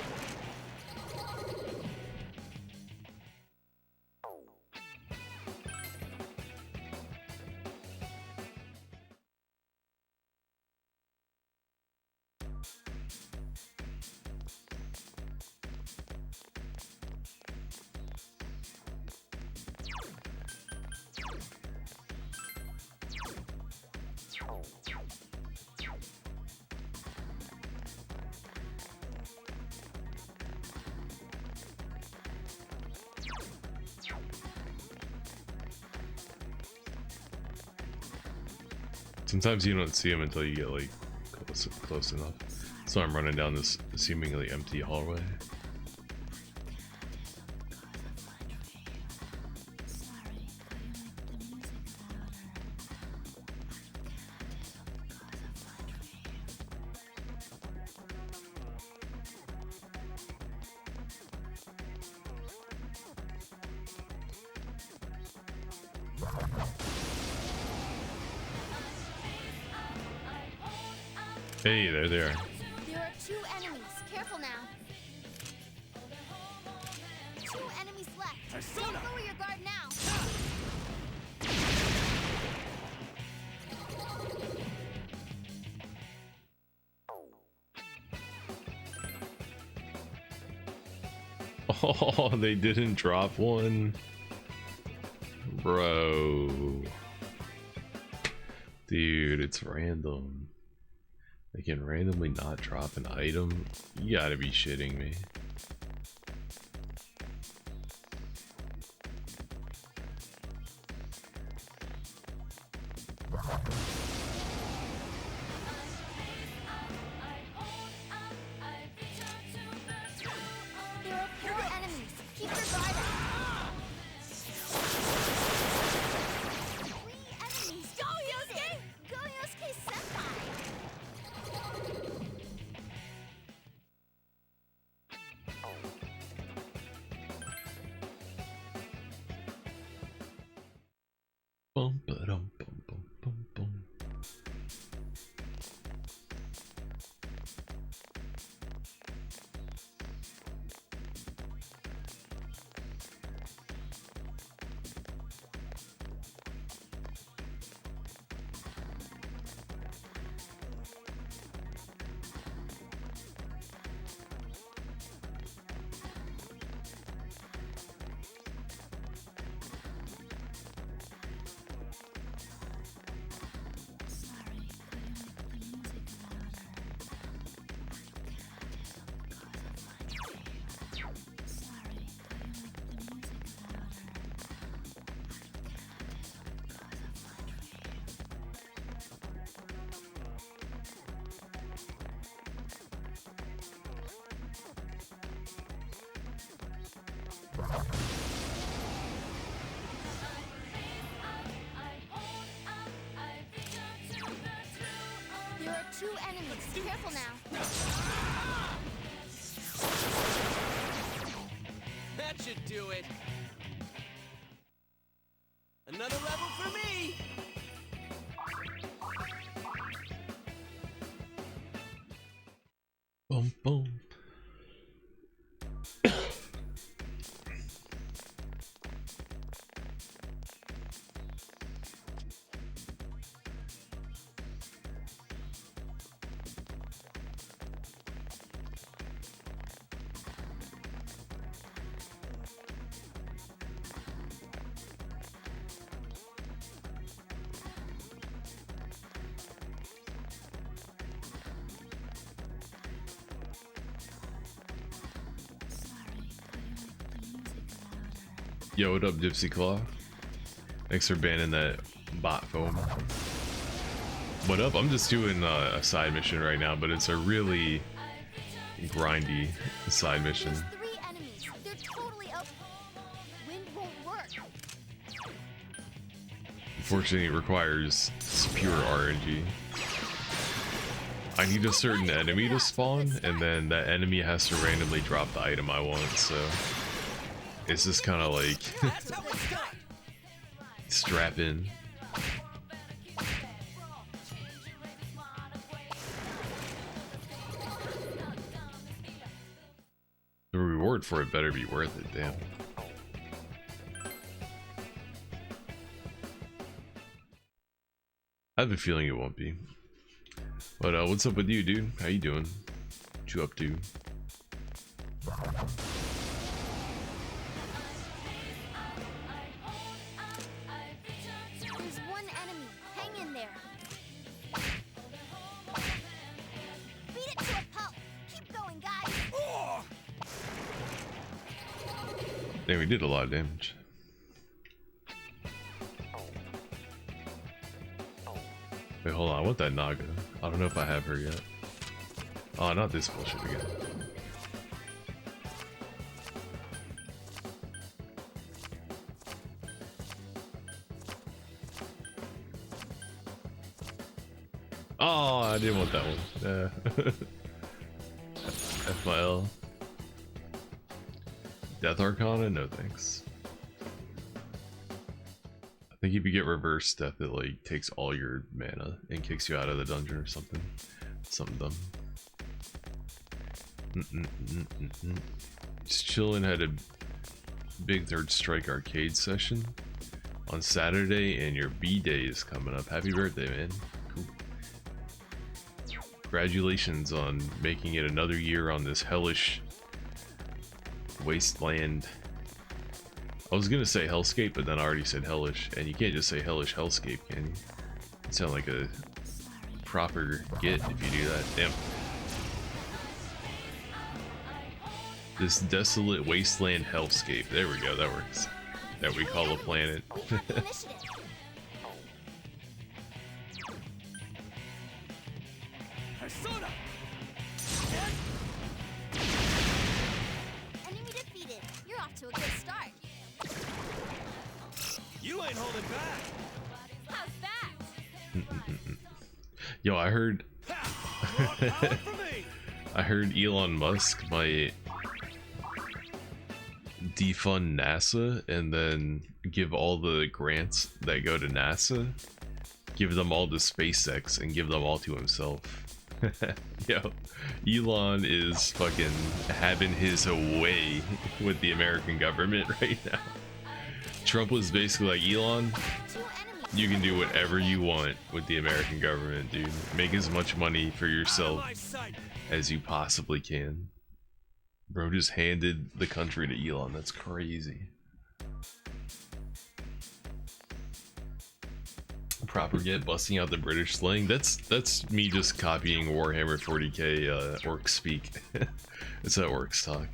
Sometimes you don't see him until you get like close enough. So I'm running down this seemingly empty hallway. Hey, there they are. There are 2 enemies. Careful now. 2 enemies left. Persona! Don't lower your guard now. Oh, they didn't drop one. Bro. Dude, it's random. They can randomly not drop an item? You gotta be shitting me. There are 4 enemies. Keep your guard up. 3 enemies. Go Yosuke! Go Yosuke Senpai! Bum, ba-dum, bum, bum, bum, bum. There are 2 enemies. Careful now. That should do it. Another level for me. Boom, boom. Yo, what up, Dipsy Claw? Thanks for banning that bot foam. What up? I'm just doing a side mission right now, but it's a really grindy side mission. There's 3 enemies. They're totally up. Wind won't work. Unfortunately, it requires pure RNG. I need a certain enemy to spawn, and then that enemy has to randomly drop the item I want, so it's just kind of like That's how it's done. strap in. The reward for it better be worth it, damn. I have a feeling it won't be. But what's up with you, dude? How you doing? What you up to? There's 1 enemy. Hang in there. Beat it to a pulp. Keep going, guys. Damn, we did a lot of damage. Wait, hold on. I want that Naga. I don't know if I have her yet. Oh, not this bullshit again. Oh, I didn't want that one. FYL. Death Arcana? No thanks. I think if you get reverse death, it like takes all your mana and kicks you out of the dungeon or something. Something dumb. Just chilling, had a big Third Strike arcade session on Saturday, and your B-Day is coming up. Happy birthday, man. Cool. Congratulations on making it another year on this hellish wasteland. I was gonna say hellscape, but then I already said hellish, and you can't just say hellish hellscape, can you? You sound like a proper git if you do that. Damn. This desolate wasteland hellscape. There we go, that works. That we call a planet. We have the initiative. Persona! Enemy defeated. You're off to a good start. You ain't holding back! How's that? Yo, I heard Ha! More power for me! I heard Elon Musk might defund NASA and then give all the grants that go to NASA, give them all to SpaceX, and give them all to himself. Yo, Elon is fucking having his way with the American government right now. Trump was basically like, Elon, Two enemies. you can do whatever you want with the American government, dude. Make as much money for Out of yourself my sight. as you possibly can. Bro just handed the country to Elon. That's crazy. Proper get busting out the British slang. That's me just copying Warhammer 40k orc speak. It's how orcs talk.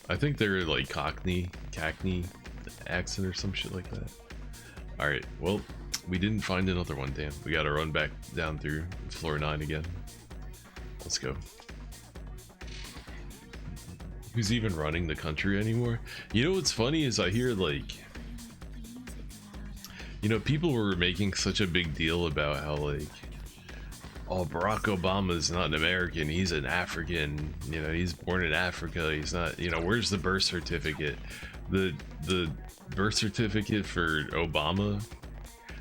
I think they're like Cockney accent or some shit like that. Alright, well, we didn't find another one, damn. We gotta run back down through floor 9 again. Let's go. Who's even running the country anymore? You know what's funny is I hear like, you know, people were making such a big deal about how like, oh, Barack Obama's not an American, he's an African, you know, he's born in Africa, he's not, you know, where's the birth certificate? The birth certificate for Obama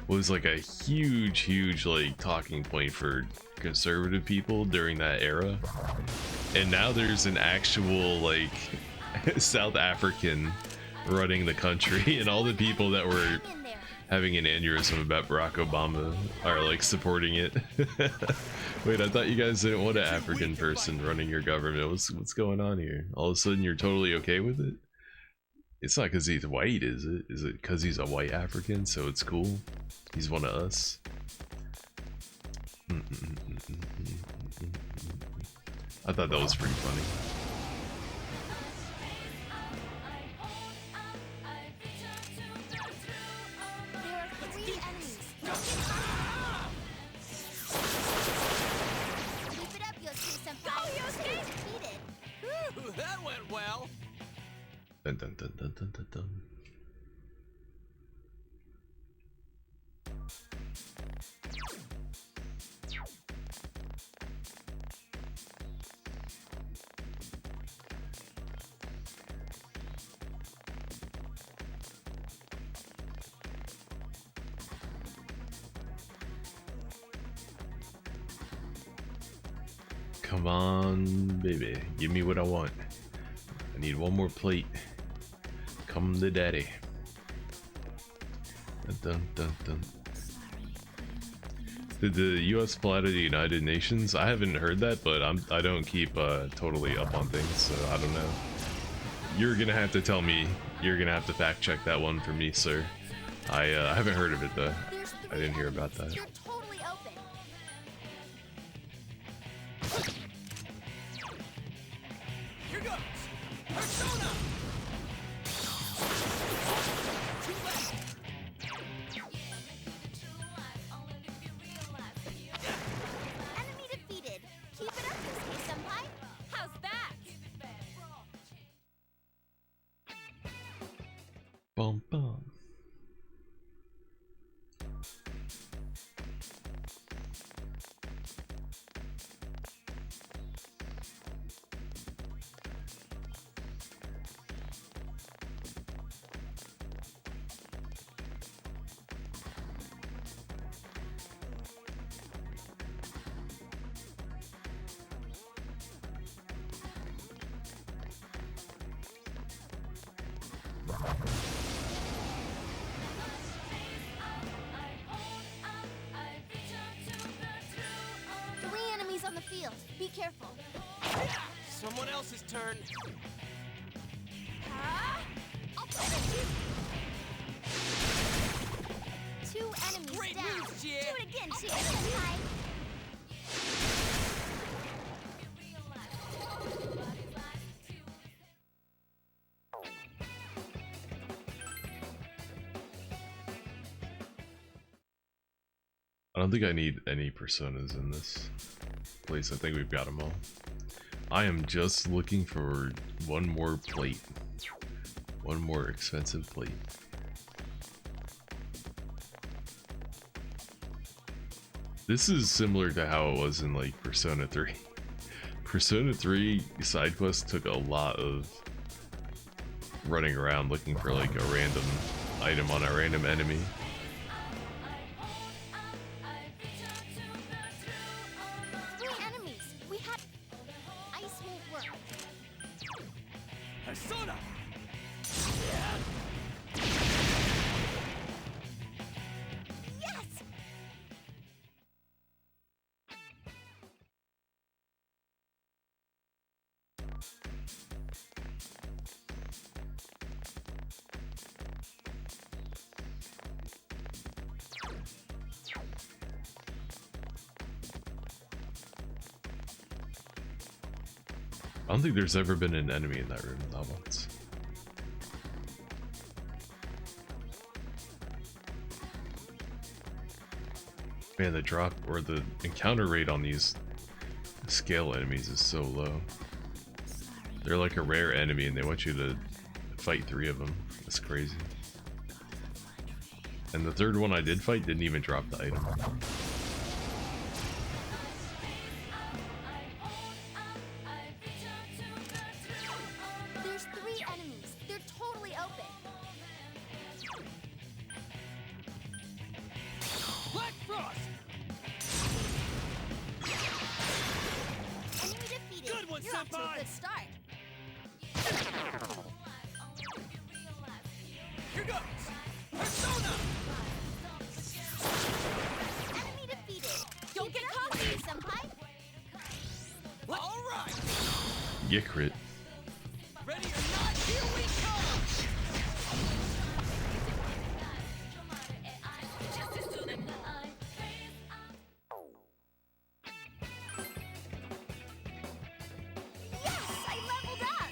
was like a huge like talking point for conservative people during that era. And now there's an actual like South African running the country, and all the people that were Hang in there. having an aneurysm about Barack Obama are like supporting it. Wait, I thought you guys didn't want an African person running your government. What's going on here? All of a sudden you're totally okay with it? It's not because he's white, is it? Is it because he's a white African, so it's cool? He's one of us. I thought that was pretty funny. There are 3 enemies. Keep it up, Yosuke-senpai. Go, Yosuke! Defeated. Whew, that went well. Dun, dun, dun, dun, dun, dun, dun. Come on, baby. Give me what I want. I need one more plate. Come to daddy. Dun, dun, dun, dun. Did the US fly to the United Nations? I haven't heard that, but I don't keep totally up on things, so I don't know. You're gonna have to tell me. You're gonna have to fact check that one for me, sir. I haven't heard of it though. There's 3 I didn't hear about that. enemies. You're totally open. Here goes. Persona. Too late. Enemy defeated. Keep it up, Yosuke-senpai. How's that? Bum bum. Three enemies on the field. Be careful. Someone else's turn. I'll finish you. 2 enemies Great down. moves, Chie. Do it again, Chie-senpai. I don't think I need any personas in this place. I think we've got them all. I am just looking for one more plate. One more expensive plate. This is similar to how it was in like Persona 3. Persona 3 side quests took a lot of running around looking for like a random item on a random enemy. 3 enemies. We have. Ice won't work. Persona! Yes! I don't think there's ever been an enemy in that room, not once. Man, the drop or the encounter rate on these scale enemies is so low. They're like a rare enemy and they want you to fight 3 of them. That's crazy. And the third one I did fight didn't even drop the item. There's 3 enemies. They're totally open. Black Frost! Enemy defeated. Good one, You're off to a senpai. good start. Here goes! Persona! Enemy defeated. Don't get cocky, senpai. All right! Get crit. Ready or not, here we come! Yes, I leveled up.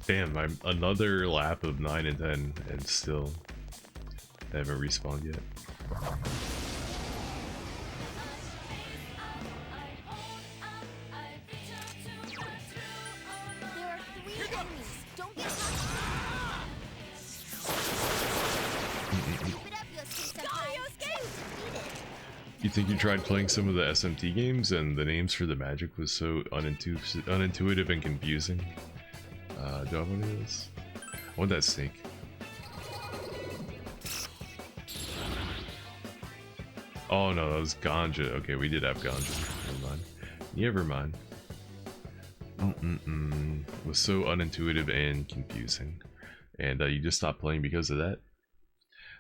Damn, I'm another lap of 9 and 10 and still haven't respawned yet. There are 3 enemies. Don't get cocky. Keep it up, Yosuke senpai. Defeated. You think you tried playing some of the SMT games and the names for the magic was so unintuitive and confusing? Do I want one of those? I want that snake. Oh no, that was ganja. Okay, we did have ganja. Never mind. It was so unintuitive and confusing. And you just stopped playing because of that?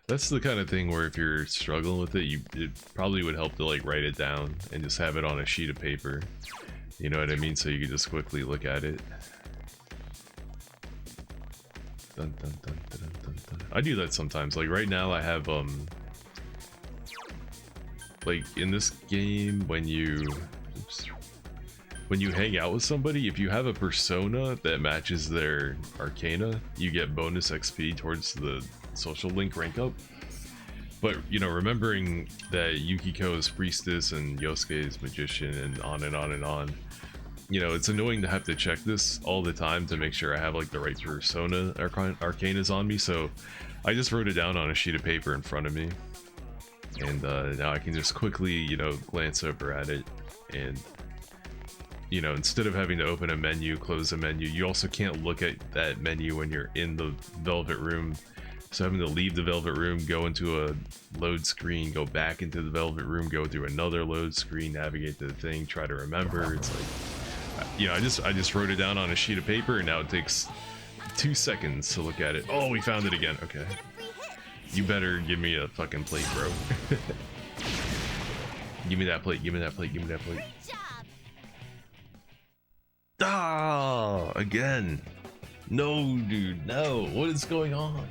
That's the kind of thing where if you're struggling with it, it probably would help to like write it down and just have it on a sheet of paper. You know what I mean? So you can just quickly look at it. Dun, dun, dun, dun, dun, dun. I do that sometimes. Like right now I have like in this game when you hang out with somebody, if you have a persona that matches their arcana, you get bonus XP towards the social link rank up. But you know, remembering that Yukiko is priestess and Yosuke is magician and on and on and on, you know, it's annoying to have to check this all the time to make sure I have like the right persona arcanas on me. So I just wrote it down on a sheet of paper in front of me, and now I can just quickly, you know, glance over at it. And you know, instead of having to open a menu, close a menu, you also can't look at that menu when you're in the Velvet Room. So having to leave the Velvet Room, go into a load screen, go back into the Velvet Room, go through another load screen, navigate to the thing, try to remember. It's like, you know, I just wrote it down on a sheet of paper, and now it takes 2 seconds to look at it. Oh, we found it again. Okay. Get a free hit. You better give me a fucking plate, bro. Give me that plate, give me that plate, give me that plate. Great job. Ah, again. No, dude, no. What is going on?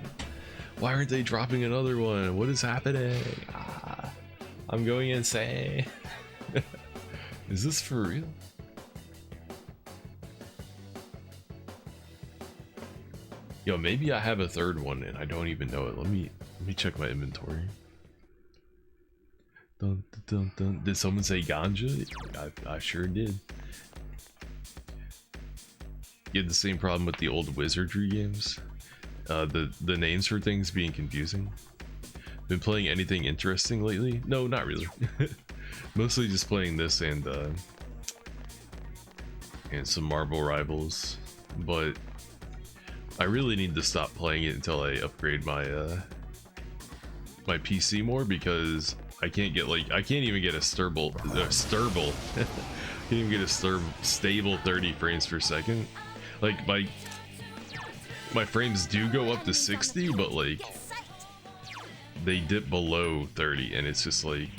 Why aren't they dropping another one? What is happening? Ah, I'm going insane. Is this for real? Yo, maybe I have a third one and I don't even know it. Let me check my inventory. Dun, dun, dun, dun. Did someone say ganja? I sure did. You had the same problem with the old Wizardry games. the names for things being confusing. Been playing anything interesting lately? No, not really. Mostly just playing this and some Marvel Rivals, but I really need to stop playing it until I upgrade my my PC more, because I can't get I can't even get a stable can't even get a stable 30 frames per second. Like my frames do go up to 60, but like they dip below 30, and it's just like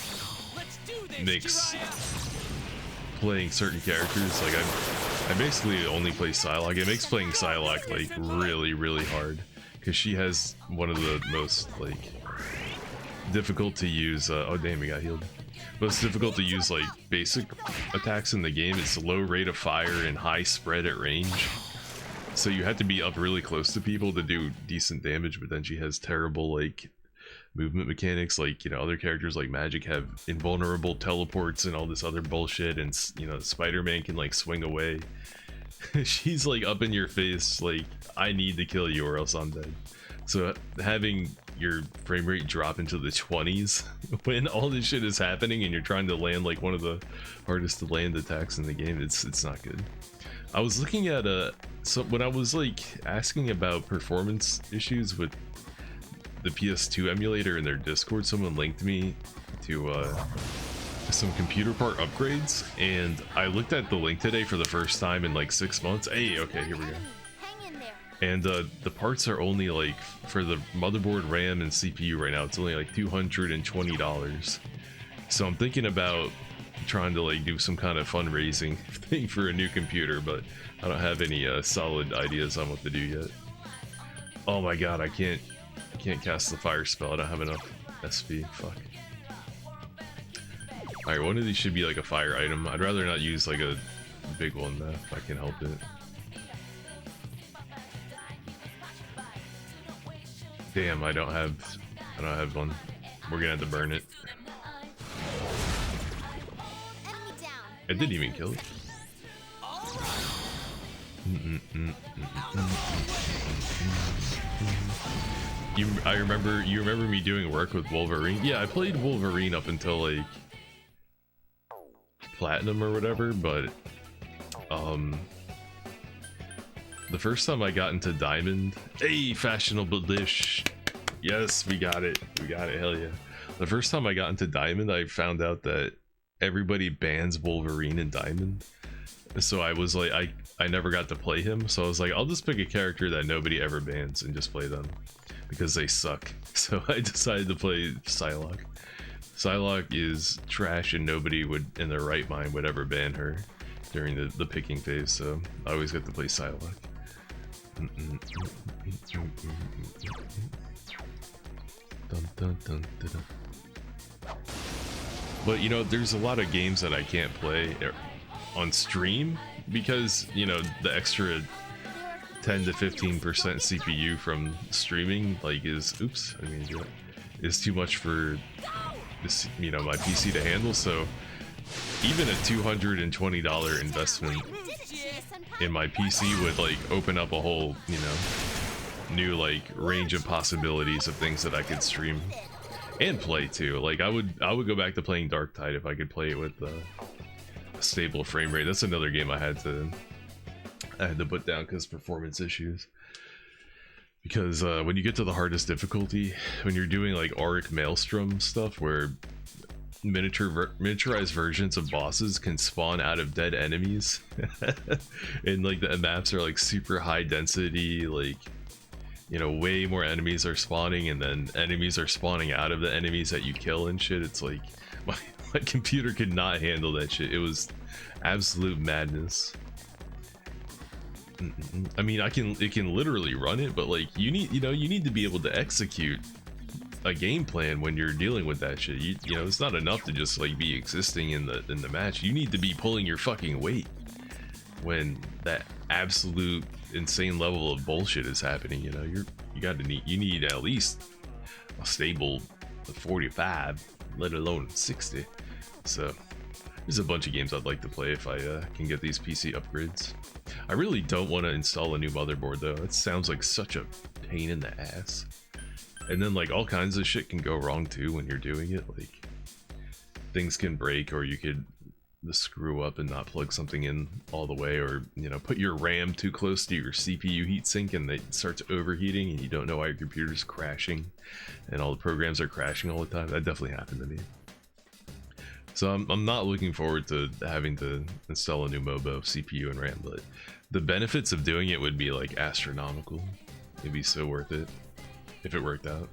makes playing certain characters, like I basically only play Psylocke. It makes playing Psylocke like really hard, because she has one of the most like difficult to use oh damn, we got healed. Most difficult to use like basic attacks in the game. It's low rate of fire and high spread at range, so you have to be up really close to people to do decent damage. But then she has terrible like movement mechanics, like, you know, other characters like Magic have invulnerable teleports and all this other bullshit, and you know, Spider-Man can like swing away. She's like up in your face like, I need to kill you or else I'm dead. So having your frame rate drop into the 20s when all this shit is happening and you're trying to land like one of the hardest to land attacks in the game, it's not good. I was looking at so when I was like asking about performance issues with the PS2 emulator in their Discord, someone linked me to some computer part upgrades, and I looked at the link today for the first time in like 6 months. Hey, okay, here we go. And the parts are only like, for the motherboard, RAM, and CPU right now, it's only like $220. So I'm thinking about trying to like do some kind of fundraising thing for a new computer, but I don't have any solid ideas on what to do yet. Oh my god, I can't cast the fire spell. I don't have enough SP. Fuck. Alright, one of these should be like a fire item. I'd rather not use like a big one though, if I can help it. Damn, I don't have one. We're gonna have to burn it. I didn't even kill it. You remember me doing work with Wolverine? Yeah, I played Wolverine up until like Platinum or whatever, but the first time I got into Diamond, hey, fashionable dish. Yes, we got it, hell yeah. The first time I got into Diamond, I found out that everybody bans Wolverine in Diamond. So I was like, I never got to play him, so I was like, I'll just pick a character that nobody ever bans and just play them, because they suck. So I decided to play Psylocke. Psylocke is trash, and nobody would, in their right mind, would ever ban her during the picking phase, so I always get to play Psylocke. But you know, there's a lot of games that I can't play on stream because, you know, the extra 10 to 15% CPU from streaming like is is too much for this, you know, my PC to handle. So even a $220 investment in my PC would like open up a whole, you know, new like range of possibilities of things that I could stream and play too. Like I would go back to playing Darktide if I could play it with a stable frame rate. That's another game I had to put down because performance issues. Because when you get to the hardest difficulty, when you're doing like Auric Maelstrom stuff where miniaturized versions of bosses can spawn out of dead enemies and like the maps are like super high density, like, you know, way more enemies are spawning and then enemies are spawning out of the enemies that you kill and shit. It's like my computer could not handle that shit. It was absolute madness. I mean, it can literally run it, but like you need to be able to execute a game plan when you're dealing with that shit. You know, it's not enough to just like be existing in the match. You need to be pulling your fucking weight when that absolute insane level of bullshit is happening. You know, you need at least a stable 45, let alone 60. So there's a bunch of games I'd like to play if I can get these PC upgrades. I really don't want to install a new motherboard though. It sounds like such a pain in the ass. And then like all kinds of shit can go wrong too when you're doing it. Like things can break, or you could screw up and not plug something in all the way, or you know, put your RAM too close to your CPU heatsink and it starts overheating and you don't know why your computer's crashing and all the programs are crashing all the time. That definitely happened to me. So I'm not looking forward to having to install a new MOBO CPU and RAM, but the benefits of doing it would be like astronomical. It'd be so worth it if it worked out.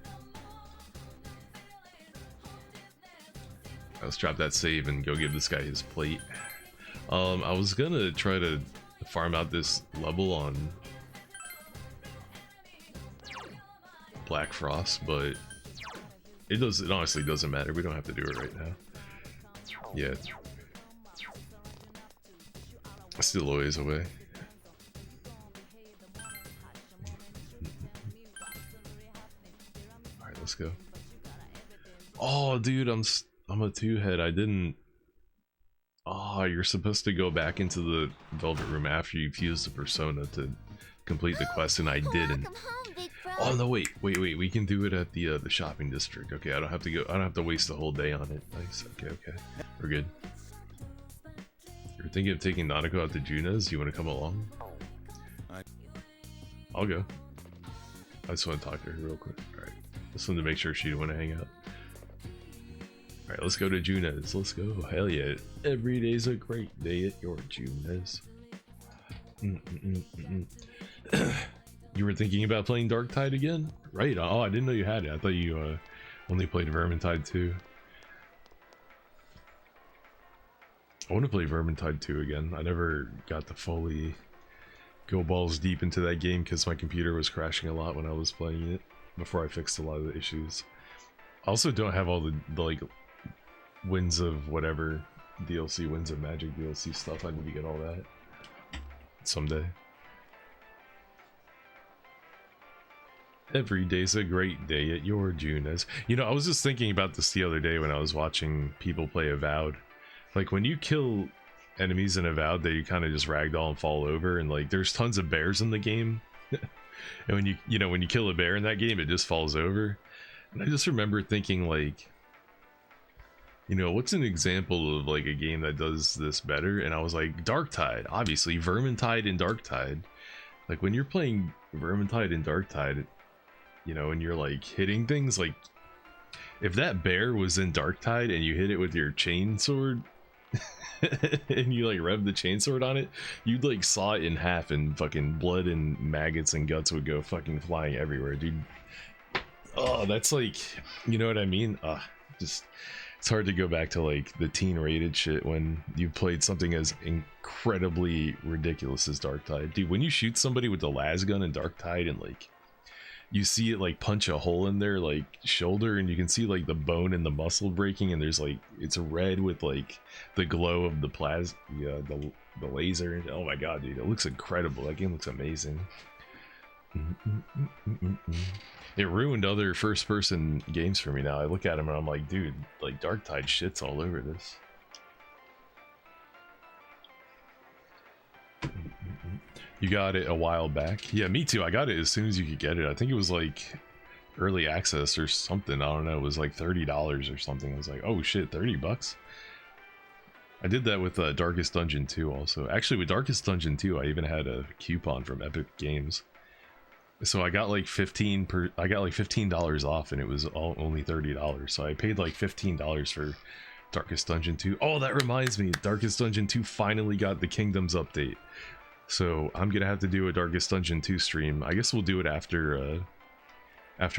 Let's drop that save and go give this guy his plate. I was gonna try to farm out this level on Black Frost, but it honestly doesn't matter. We don't have to do it right now. Yeah, it's still a ways away. All right, let's go. Oh, dude, I'm a two-head. I didn't. Oh, you're supposed to go back into the Velvet Room after you fuse the persona to complete the quest, and I didn't. Welcome home, big bro. Oh no, wait. We can do it at the shopping district. Okay, I don't have to go. I don't have to waste a whole day on it. Nice. Okay, we're good. You're thinking of taking Nanako out to Juna's? You want to come along? I'll go. I just want to talk to her real quick. All right. Just wanted to make sure she'd want to hang out. All right, let's go to Juna's. Let's go. Hell yeah! Every day's a great day at your Juna's. You were thinking about playing Darktide again? Right. Oh, I didn't know you had it. I thought you only played Vermintide 2. I want to play Vermintide 2 again. I never got to fully go balls deep into that game because my computer was crashing a lot when I was playing it before I fixed a lot of the issues. I also don't have all the like Winds of whatever DLC, Winds of Magic DLC stuff. I need to get all that someday. Every day's a great day at your Juna's. You know, I was just thinking about this the other day when I was watching people play Avowed. Like, when you kill enemies in Avowed, they kind of just ragdoll and fall over, and like, there's tons of bears in the game. And when when you kill a bear in that game, it just falls over. And I just remember thinking, like, you know, what's an example of like a game that does this better? And I was like, Darktide, obviously, Vermintide and Darktide. Like, when you're playing Vermintide and Darktide, you know, and you're like hitting things, like if that bear was in Darktide and you hit it with your chainsword and you like rev the chainsword on it, you'd like saw it in half and fucking blood and maggots and guts would go fucking flying everywhere, dude. Oh, that's like, you know what I mean? Just, it's hard to go back to like the teen rated shit when you played something as incredibly ridiculous as Darktide. Dude, when you shoot somebody with the las gun in Darktide and like you see it like punch a hole in their like shoulder and you can see like the bone and the muscle breaking, and there's like, it's red with like the glow of the the laser. Oh my god, dude, it looks incredible. That game looks amazing. It ruined other first person games for me now. I look at them and I'm like, dude, like Darktide shits all over this. You got it a while back? Yeah, me too. I got it as soon as you could get it. I think it was like early access or something. I don't know. It was like $30 or something. I was like, oh shit, 30 bucks. I did that with Darkest Dungeon 2 also. Actually, with Darkest Dungeon 2, I even had a coupon from Epic Games. So I got like $15 off, and it was only $30. So I paid like $15 for Darkest Dungeon 2. Oh, that reminds me, Darkest Dungeon 2 finally got the Kingdoms update. So I'm gonna have to do a Darkest Dungeon 2 stream. I guess we'll do it after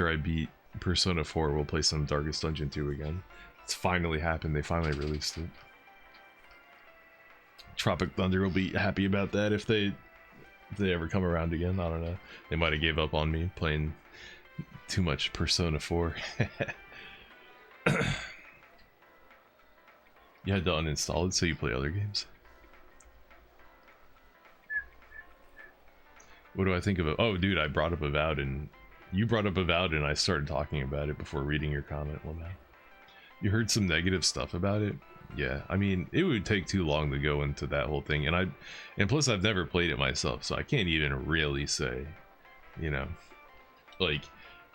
I beat Persona 4. We'll play some Darkest Dungeon 2 again. It's finally happened. They finally released it. Tropic Thunder will be happy about that if they ever come around again. I don't know. They might have gave up on me playing too much Persona 4. You had to uninstall it so you play other games. What do I think of it? Oh, dude, I brought up Avowed, and you brought up Avowed, and I started talking about it before reading your comment. Well, man, you heard some negative stuff about it. Yeah, I mean, it would take too long to go into that whole thing, and plus I've never played it myself, so I can't even really say, you know, like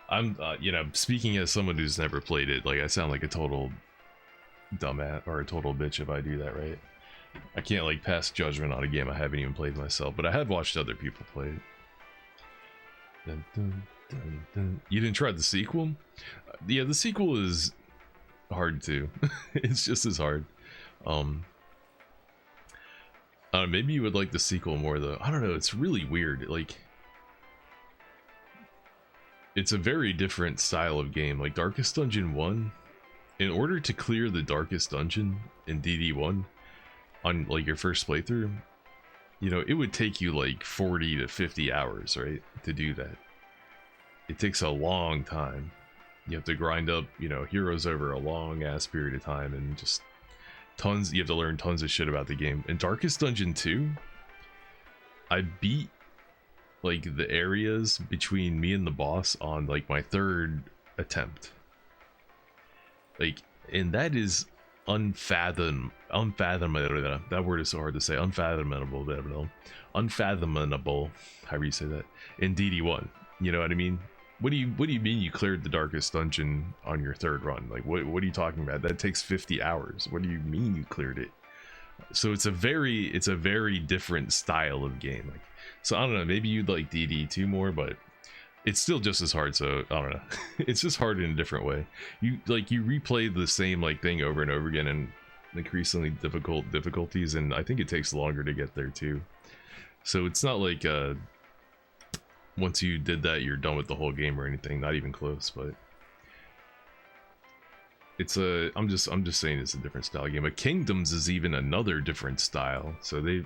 I'm, you know, speaking as someone who's never played it, like I sound like a total dumbass or a total bitch if I do that, right? I can't like pass judgment on a game I haven't even played myself, but I have watched other people play it. Dun, dun, dun, dun. You didn't try the sequel? Yeah, the sequel is hard too. It's just as hard. Maybe you would like the sequel more though. I don't know, it's really weird. Like, it's a very different style of game. Like Darkest Dungeon 1, in order to clear the Darkest Dungeon in DD1 on like your first playthrough, you know, it would take you like 40 to 50 hours, right, to do that. It takes a long time. You have to grind up, you know, heroes over a long ass period of time, and just tons, you have to learn tons of shit about the game. In Darkest Dungeon 2, I beat like the areas between me and the boss on like my third attempt. Like, and that is unfathomable. That word is so hard to say. Unfathomable, however you say that, in DD1. You know what I mean? What do you mean you cleared the Darkest Dungeon on your third run? Like, what are you talking about? That takes 50 hours. What do you mean you cleared it? So it's a very different style of game. Like, so I don't know, maybe you'd like DD2 more, but it's still just as hard. So I don't know. It's just hard in a different way. You replay the same like thing over and over again, and increasingly difficult difficulties, and I think it takes longer to get there too. So it's not like once you did that you're done with the whole game or anything, not even close. But it's I'm just saying it's a different style game. But Kingdoms is even another different style. So they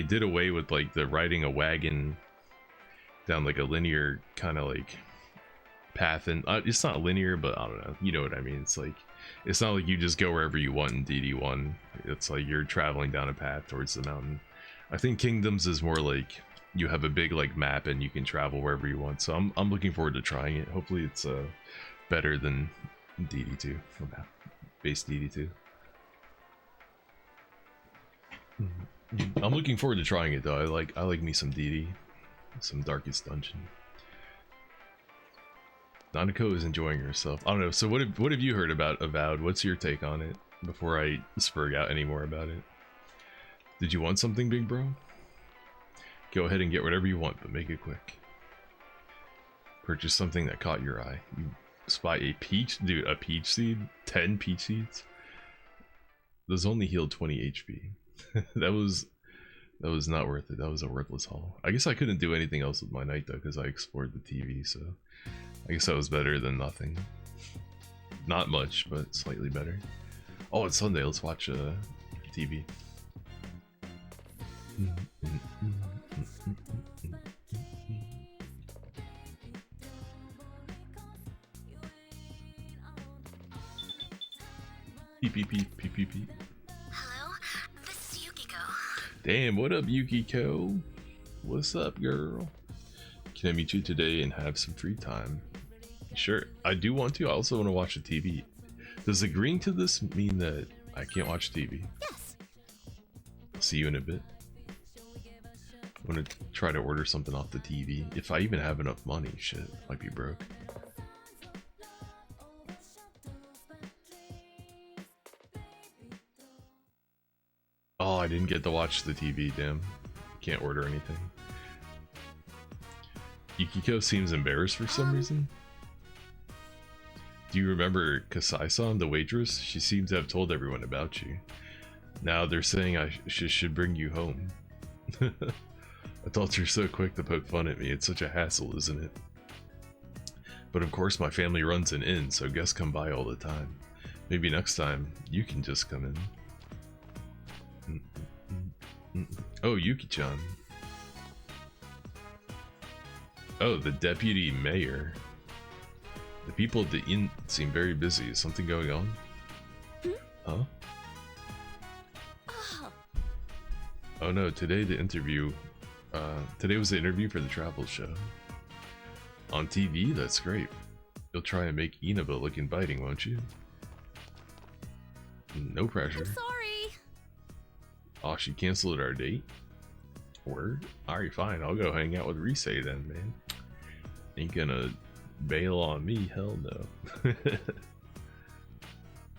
did away with like the riding a wagon down like a linear kind of like path, and it's not linear, but I don't know, you know what I mean. It's like, it's not like you just go wherever you want in DD1. It's like you're traveling down a path towards the mountain. I think Kingdoms is more like you have a big like map and you can travel wherever you want. So I'm looking forward to trying it. Hopefully it's better than DD2, base DD2. I'm looking forward to trying it though. I like me some DD, some Darkest Dungeon. Nanako is enjoying herself. I don't know. So what have you heard about Avowed? What's your take on it before I spurg out any more about it? Did you want something, big bro? Go ahead and get whatever you want, but make it quick. Purchase something that caught your eye. You spy a peach, dude. A peach seed? 10 peach seeds? Those only healed 20 HP. that was not worth it. That was a worthless haul. I guess I couldn't do anything else with my night though, because I explored the TV, so I guess that was better than nothing. Not much, but slightly better. Oh, it's Sunday. Let's watch TV. Peep peep peep peep peep peep. Hello, this is Yukiko. Damn, what up, Yukiko? What's up, girl? Can I meet you today and have some free time? Sure, I do want to. I also want to watch the TV. Does agreeing to this mean that I can't watch TV? Yes. See you in a bit. I'm gonna try to order something off the TV. If I even have enough money, shit, might be broke. Oh, I didn't get to watch the TV, damn. Can't order anything. Yukiko seems embarrassed for some reason. Do you remember Kasai-san, the waitress? She seemed to have told everyone about you. Now they're saying I should bring you home. Adults are so quick to poke fun at me. It's such a hassle, isn't it? But of course my family runs an inn, so guests come by all the time. Maybe next time you can just come in. Oh, Yuki-chan. Oh, the deputy mayor. The people at the inn seem very busy. Is something going on? Huh? Oh no, today was the interview for the travel show. On TV? That's great. You'll try and make Inaba look inviting, won't you? No pressure. I'm sorry. Oh, she canceled our date? Word? Alright, fine. I'll go hang out with Rise then, man. Ain't gonna bail on me, hell no.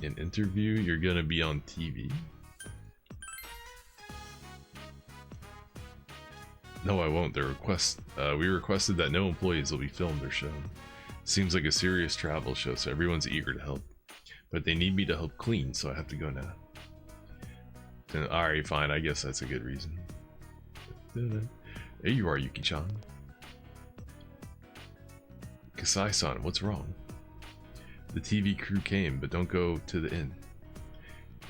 An interview? You're gonna be on TV? No, I won't. We requested that no employees will be filmed or shown. Seems like a serious travel show, so everyone's eager to help. But they need me to help clean, so I have to go now. Alright, fine. I guess that's a good reason. There you are, Yuki-chan. Kasai-san, what's wrong? The TV crew came, but don't go to the inn.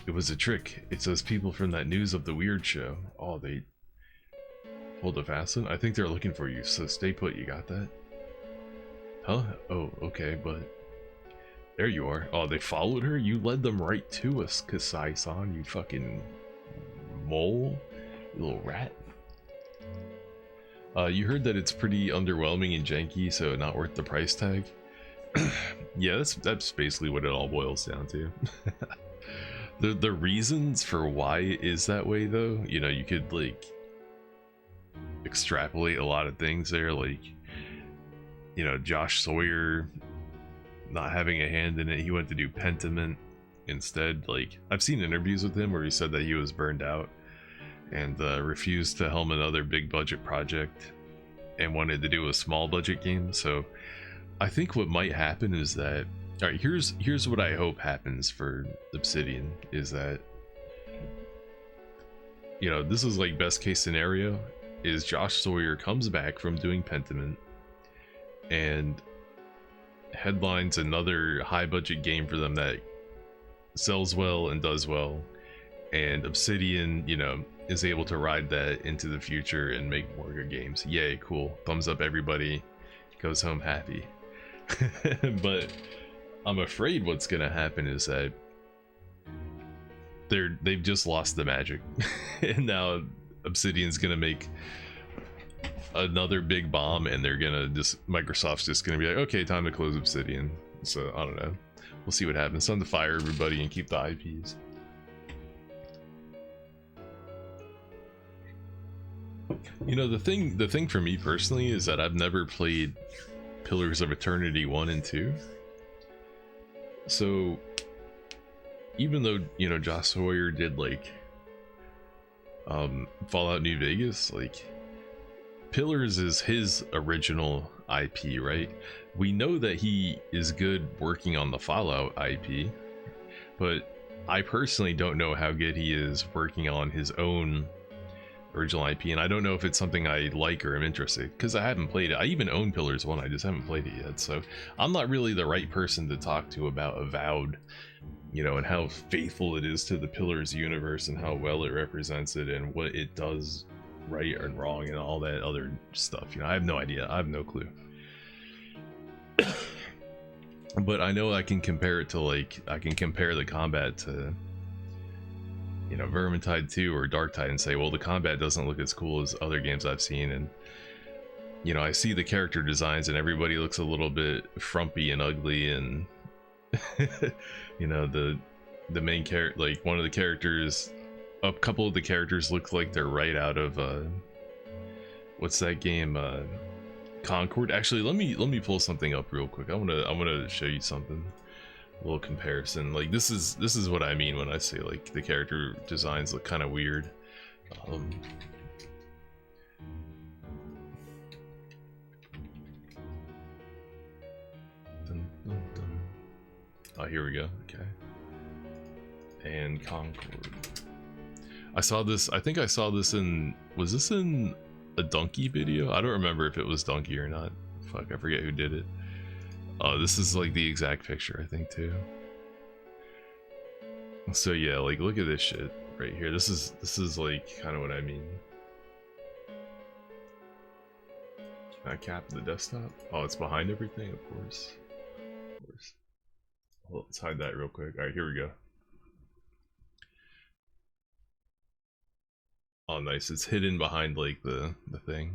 It was a trick. It's those people from that News of the Weird show. Oh, they pulled a fast one? I think they're looking for you, so stay put. You got that? Huh? Oh, okay, but... There you are. Oh, they followed her? You led them right to us, Kasai-san, you fucking mole. You little rat. You heard that it's pretty underwhelming and janky, so not worth the price tag. Yeah, that's basically what it all boils down to. The reasons for why it is that way, though, you know, you could like extrapolate a lot of things there, like, you know, Josh Sawyer not having a hand in it. He went to do Pentiment instead. Like, I've seen interviews with him where he said that he was burned out and refused to helm another big budget project and wanted to do a small budget game. So I think what might happen is that, all right, here's what I hope happens for Obsidian is that, you know, this is like best case scenario is Josh Sawyer comes back from doing Pentiment and headlines another high budget game for them that sells well and does well, and Obsidian, you know, is able to ride that into the future and make more good games. Yay, cool. Thumbs up, everybody. Goes home happy. But I'm afraid what's gonna happen is that they've just lost the magic. And now Obsidian's gonna make another big bomb, and they're gonna Microsoft's just gonna be like, okay, time to close Obsidian. So I don't know. We'll see what happens. Time to fire everybody and keep the IPs. You know, the thing for me personally is that I've never played Pillars of Eternity 1 and 2. So even though, you know, Josh Sawyer did like Fallout New Vegas, like Pillars is his original IP, right? We know that he is good working on the Fallout IP, but I personally don't know how good he is working on his own original IP, and I don't know if it's something I like or am interested, because I haven't played it. I even own Pillars 1, I just haven't played it yet, so I'm not really the right person to talk to about Avowed, you know, and how faithful it is to the Pillars universe and how well it represents it and what it does right and wrong and all that other stuff. You know, I have no idea. I have no clue. But I know I can compare it to, like, I can compare the combat to, you know, Vermintide 2 or Darktide and say, well, the combat doesn't look as cool as other games I've seen. And, you know, I see the character designs and everybody looks a little bit frumpy and ugly, and you know, the main character, like one of the characters, a couple of the characters look like they're right out of what's that game, Concord. Actually, let me pull something up real quick. I want to show you something, a little comparison. Like this is what I mean when I say like the character designs look kind of weird. Oh, here we go. Okay. And Concord. I saw this, I think I saw this in, was this in a Donkey video? I don't remember if it was Donkey or not. Fuck, I forget who did it. Oh, this is like the exact picture, I think, too. So yeah, like look at this shit right here. This is like kind of what I mean. Can I cap the desktop? Oh, it's behind everything, of course. Of course. Well, let's hide that real quick. All right, here we go. Oh, nice. It's hidden behind like the thing.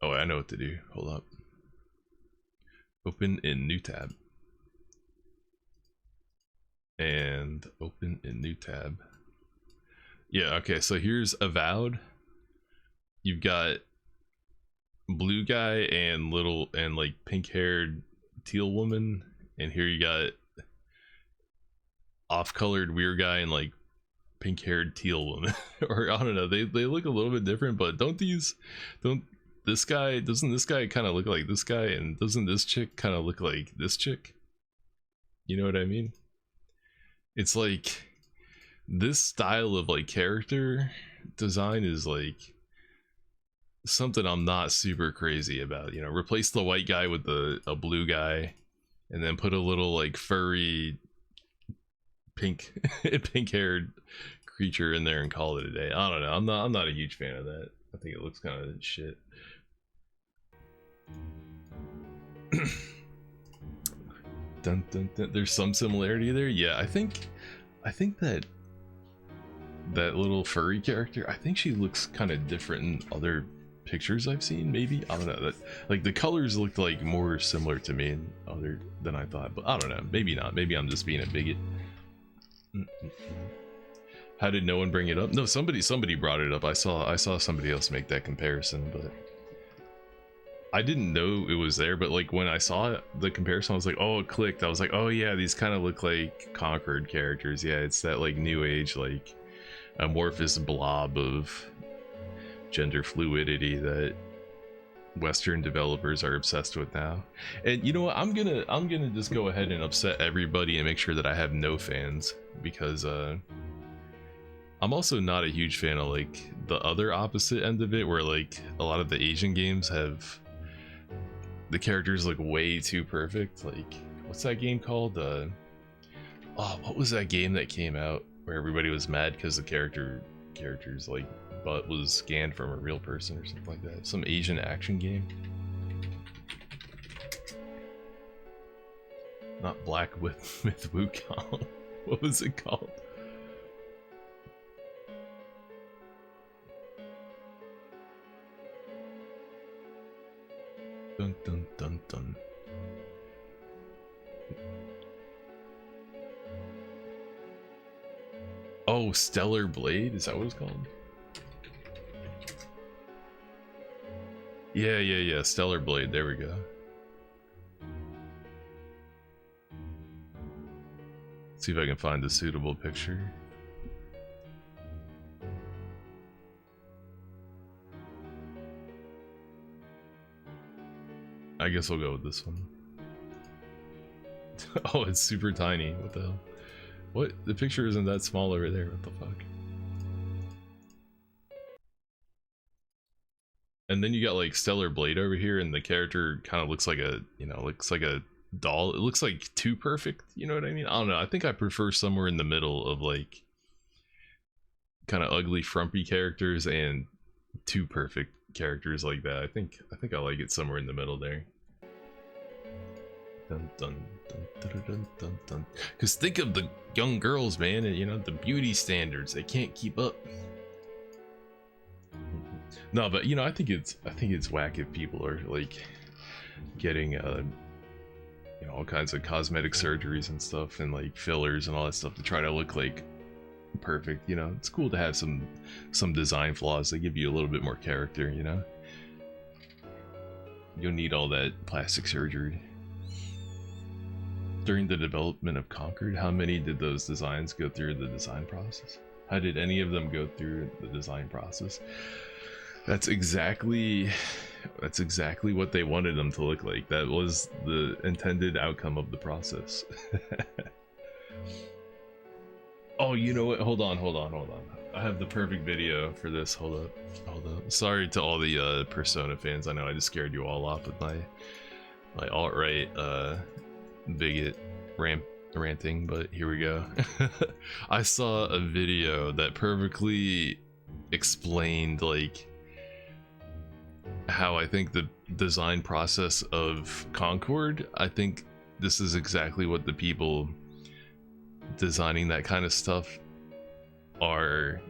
Oh, I know what to do. Hold up. Open in new tab. and open a new tab. Yeah, okay, so here's Avowed. You've got blue guy and little and like pink-haired teal woman, and here you got off-colored weird guy and like pink-haired teal woman. Or I don't know, they look a little bit different, but doesn't this guy kind of look like this guy, and doesn't this chick kind of look like this chick? You know what I mean? It's like this style of like character design is like something I'm not super crazy about. You know, replace the white guy with a blue guy, and then put a little like furry pink haired creature in there and call it a day. I don't know. I'm not a huge fan of that. I think it looks kind of shit. Dun, dun, dun. There's some similarity there. Yeah, I think that little furry character, I think she looks kind of different in other pictures I've seen. Maybe, I don't know, that like the colors looked like more similar to me other than I thought, but I don't know, maybe not. Maybe I'm just being a bigot. How did no one bring it up? No, somebody brought it up. I saw somebody else make that comparison, but I didn't know it was there. But like when I saw the comparison, I was like, oh, it clicked. I was like, oh yeah, these kind of look like Concord characters. Yeah, it's that like new age, like amorphous blob of gender fluidity that Western developers are obsessed with now. And you know what, I'm gonna just go ahead and upset everybody and make sure that I have no fans, because I'm also not a huge fan of like the other opposite end of it, where like a lot of the Asian games have the characters look way too perfect. Like, what's that game called? Oh, what was that game that came out where everybody was mad because the character's like butt was scanned from a real person or something like that? Some Asian action game. Not Black Myth Wukong. What was it called? Dun dun dun dun. Oh, Stellar Blade? Is that what it's called? Yeah, Stellar Blade, there we go. See if I can find a suitable picture. I guess we'll go with this one. Oh, it's super tiny. What the hell? What? The picture isn't that small over there. What the fuck? And then you got like Stellar Blade over here, and the character kind of looks like a, you know, looks like a doll. It looks like too perfect. You know what I mean? I don't know. I think I prefer somewhere in the middle of like kind of ugly, frumpy characters and too perfect characters like that. I think I like it somewhere in the middle there. Dun dun dun dun dun dun dun. Because think of the young girls, man, and you know the beauty standards. They can't keep up. No, but you know, I think it's whack if people are like getting you know, all kinds of cosmetic surgeries and stuff, and like fillers and all that stuff to try to look like perfect. You know, it's cool to have some design flaws that give you a little bit more character. You know, you'll need all that plastic surgery. During the development of Concord, how many did those designs go through the design process? How did any of them go through the design process? That's exactly what they wanted them to look like. That was the intended outcome of the process. Oh, you know what? Hold on. I have the perfect video for this. Hold up. Sorry to all the Persona fans. I know I just scared you all off with my alt-right bigot ranting, but here we go. I saw a video that perfectly explained like how I think the design process of Concord, I think this is exactly what the people designing that kind of stuff are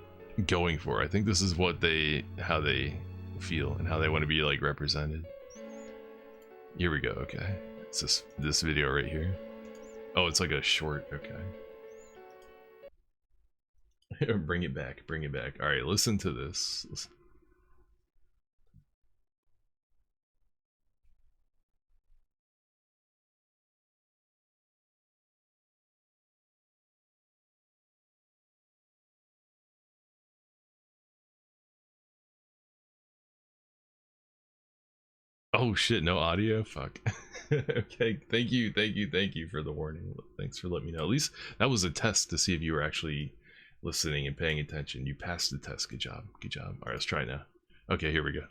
going for. I think this is what how they feel and how they want to be like represented. Here we go. Okay, it's this video right here. Oh, it's like a short. Okay. Bring it back, bring it back. All right, listen to this. Listen. Oh shit, no audio? Fuck. Okay, thank you for the warning. Thanks for letting me know. At least that was a test to see if you were actually listening and paying attention. You passed the test. Good job. Good job. All right, let's try now. Okay, here we go.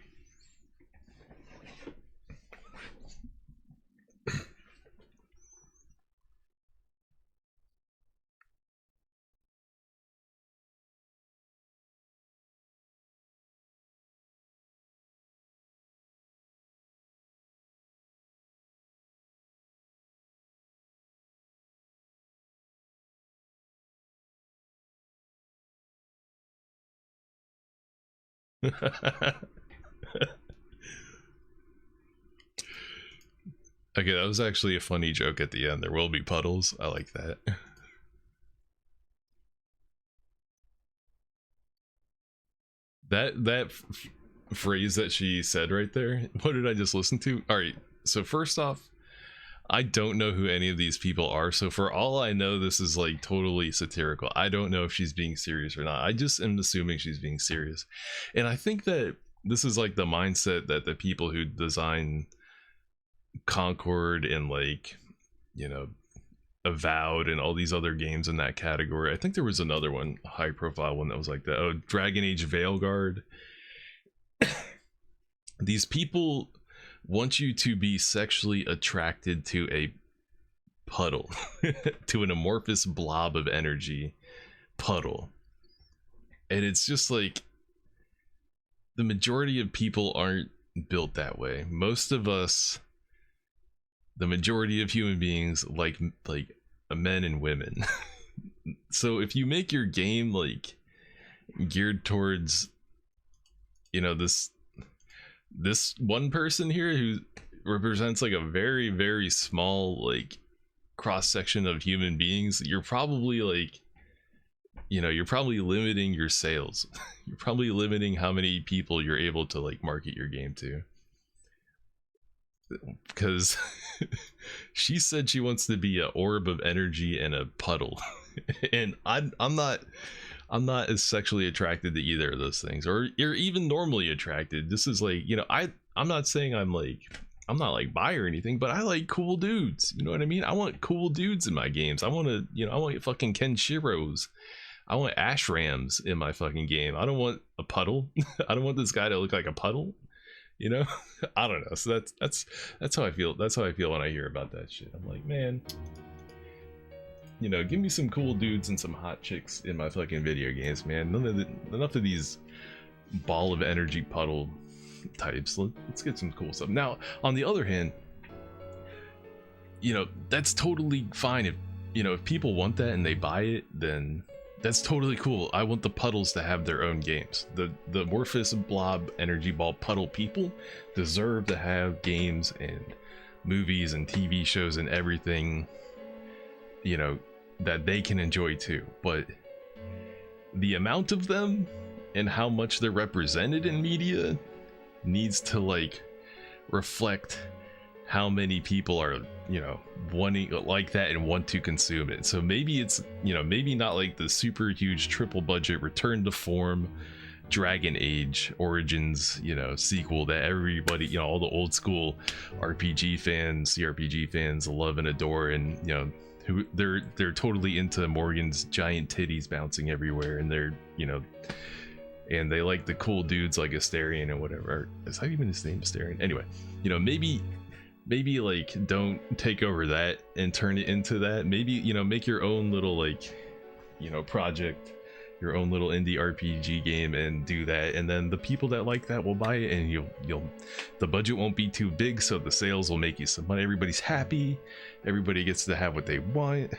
Okay, that was actually a funny joke at the end. There will be puddles. I like that. That phrase that she said right there. What did I just listen to? All right. So first off, I don't know who any of these people are. So for all I know, this is like totally satirical. I don't know if she's being serious or not. I just am assuming she's being serious. And I think that this is like the mindset that the people who design Concord and, like, you know, Avowed and all these other games in that category. I think there was another one, a high profile one that was like that. Oh, Dragon Age Veilguard. These people want you to be sexually attracted to a puddle, to an amorphous blob of energy puddle. And it's just like, the majority of people aren't built that way. Most of us, the majority of human beings, like men and women. So if you make your game like geared towards, you know, this one person here who represents like a very, very small like cross section of human beings, you're probably like, you know, you're probably limiting your sales. You're probably limiting how many people you're able to like market your game to. Because she said she wants to be an orb of energy and a puddle. And I'm not as sexually attracted to either of those things, or you're even normally attracted. This is like, you know, I'm not saying I'm not like bi or anything, but I like cool dudes. You know what I mean? I want cool dudes in my games. I want to, you know, I want fucking Kenshiros. I want Ashrams in my fucking game. I don't want a puddle. I don't want this guy to look like a puddle. You know, I don't know. So that's how I feel. That's how I feel when I hear about that shit. I'm like, man, you know, give me some cool dudes and some hot chicks in my fucking video games, man. Enough of these ball of energy puddle types. Let's get some cool stuff. Now, on the other hand, you know, that's totally fine. If, you know, if people want that and they buy it, then that's totally cool. I want the puddles to have their own games. The amorphous blob energy ball puddle people deserve to have games and movies and TV shows and everything, you know, that they can enjoy too. But the amount of them and how much they're represented in media needs to like reflect how many people are, you know, wanting like that and want to consume it. So maybe it's, you know, maybe not like the super huge triple budget return to form Dragon Age Origins, you know, sequel that everybody, you know, all the old school RPG fans, CRPG fans love and adore, and, you know, who they're totally into Morgan's giant titties bouncing everywhere, and they're, you know, and they like the cool dudes like Asterion and whatever. Is that even his name, Asterion? Anyway, you know, maybe like don't take over that and turn it into that. Maybe, you know, make your own little like, you know, project, your own little indie RPG game and do that, and then the people that like that will buy it, and you'll the budget won't be too big, so the sales will make you some money. Everybody's happy, everybody gets to have what they want.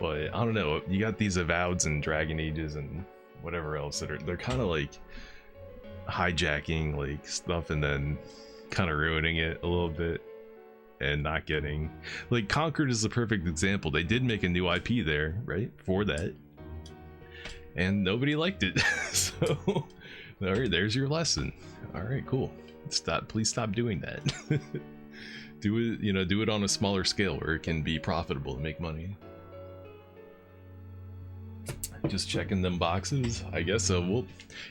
But I don't know, you got these Avoweds and Dragon Ages and whatever else that they're kind of like hijacking like stuff and then kind of ruining it a little bit and not getting, like, Concord is the perfect example. They did make a new IP there, right, for that, and nobody liked it. So, all right, there's your lesson. All right, cool. Please stop doing that. Do it, you know, do it on a smaller scale where it can be profitable and make money. Just checking them boxes, I guess. So well,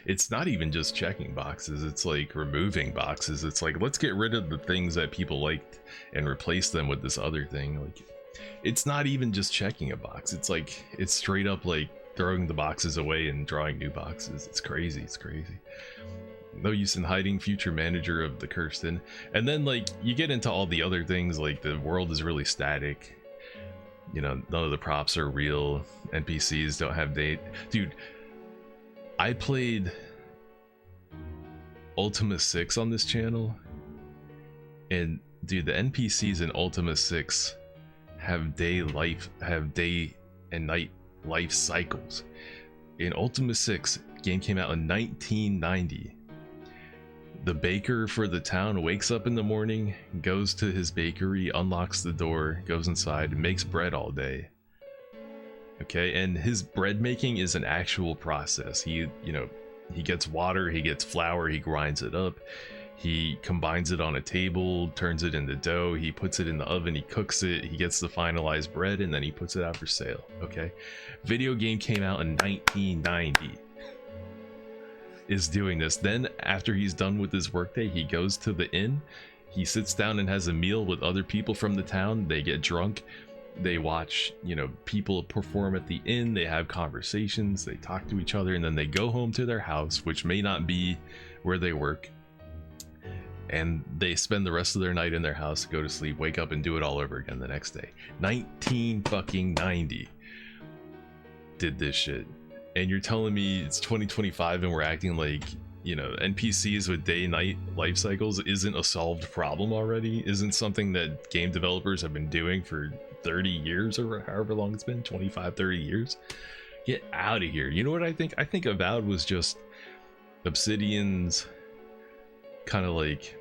it's not even just checking boxes, it's like removing boxes. It's like, let's get rid of the things that people liked and replace them with this other thing. Like, it's not even just checking a box, it's like, it's straight up like throwing the boxes away and drawing new boxes. It's crazy, it's crazy. No use in hiding future manager of the Kirsten. And then like you get into all the other things, like the world is really static, you know, none of the props are real, NPCs don't have date. Dude, I played Ultima 6 on this channel, and dude, the NPCs in Ultima 6 have day and night life cycles. In Ultima 6, game came out in 1990. The baker for the town wakes up in the morning, goes to his bakery, unlocks the door, goes inside, makes bread all day. Okay, and his bread making is an actual process. He gets water, he gets flour, he grinds it up, he combines it on a table, turns it into dough, he puts it in the oven, he cooks it, he gets the finalized bread, and then he puts it out for sale. Okay, video game came out in 1990. Is doing this. Then after he's done with his workday, he goes to the inn, he sits down and has a meal with other people from the town. They get drunk, they watch, you know, people perform at the inn, they have conversations, they talk to each other, and then they go home to their house, which may not be where they work, and they spend the rest of their night in their house, go to sleep, wake up, and do it all over again the next day. 1990 did this shit. And you're telling me it's 2025 and we're acting like, you know, NPCs with day-night life cycles isn't a solved problem already? Isn't something that game developers have been doing for 30 years or however long it's been? 25, 30 years? Get out of here. You know what I think? I think Avowed was just Obsidian's kind of like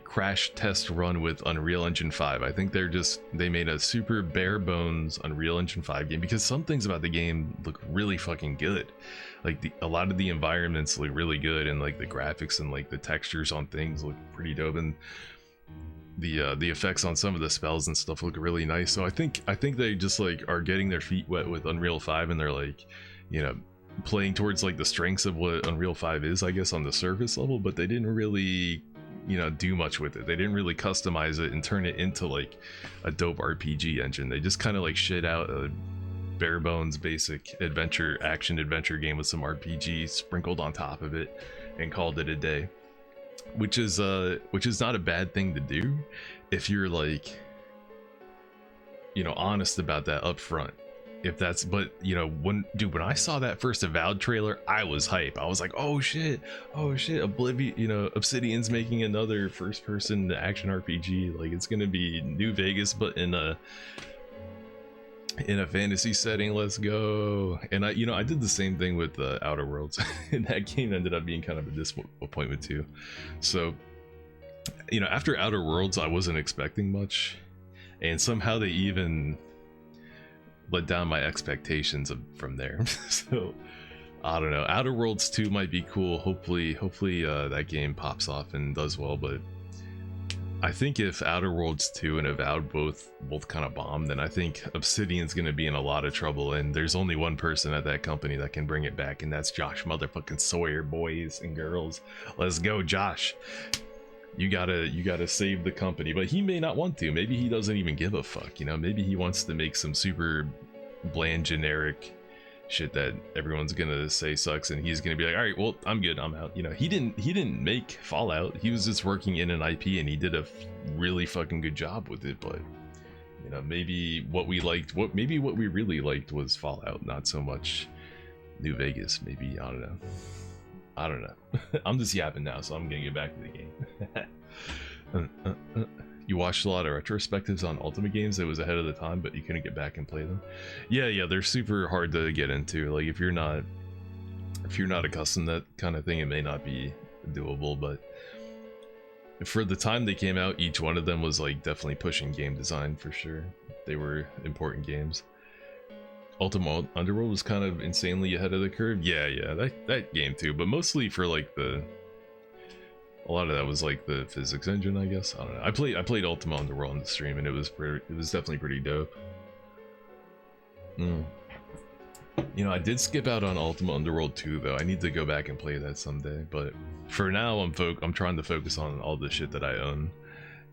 crash test run with Unreal Engine 5. I think they made a super bare bones Unreal Engine 5 game, because some things about the game look really fucking good. Like a lot of the environments look really good, and like the graphics and like the textures on things look pretty dope, and the effects on some of the spells and stuff look really nice. So I think they just like are getting their feet wet with Unreal 5, and they're like, you know, playing towards like the strengths of what Unreal 5 is, I guess, on the surface level, but they didn't really, you know, do much with it. They didn't really customize it and turn it into like a dope RPG engine. They just kind of like shit out a bare bones basic action adventure game with some RPG sprinkled on top of it and called it a day, which is not a bad thing to do if you're like, you know, honest about that up front. If that's, but you know, when I saw that first Avowed trailer, I was hype. I was like, oh shit, Oblivion, you know, Obsidian's making another first person action RPG. Like, it's gonna be New Vegas, but in a fantasy setting. Let's go. And I did the same thing with Outer Worlds, and that game ended up being kind of a disappointment too. So, you know, after Outer Worlds, I wasn't expecting much, and somehow they even let down my expectations from there. So I don't know, Outer Worlds 2 might be cool. Hopefully that game pops off and does well, but I think if Outer Worlds 2 and Avowed both kind of bomb, then I think Obsidian's gonna be in a lot of trouble, and there's only one person at that company that can bring it back, and that's Josh motherfucking Sawyer, boys and girls. Let's go, Josh. You gotta save the company. But he may not want to. Maybe he doesn't even give a fuck, you know. Maybe he wants to make some super bland generic shit that everyone's gonna say sucks, and he's gonna be like, all right, well, I'm good, I'm out. You know, he didn't make Fallout. He was just working in an IP, and he did a really fucking good job with it. But you know, maybe what we really liked was Fallout, not so much New Vegas. Maybe, I don't know. I'm just yapping now, so I'm gonna get back to the game. You watched a lot of retrospectives on Ultimate games that was ahead of the time, but you couldn't get back and play them. Yeah, they're super hard to get into. Like, if you're not accustomed to that kind of thing, it may not be doable. But for the time they came out, each one of them was like definitely pushing game design for sure. They were important games. Ultima Underworld was kind of insanely ahead of the curve. Yeah, that game too, but mostly for like a lot of that was like the physics engine, I guess. I don't know. I played Ultima Underworld on the stream, and it was definitely pretty dope. You know, I did skip out on Ultima Underworld 2 though. I need to go back and play that someday, but for now I'm trying to focus on all the shit that I own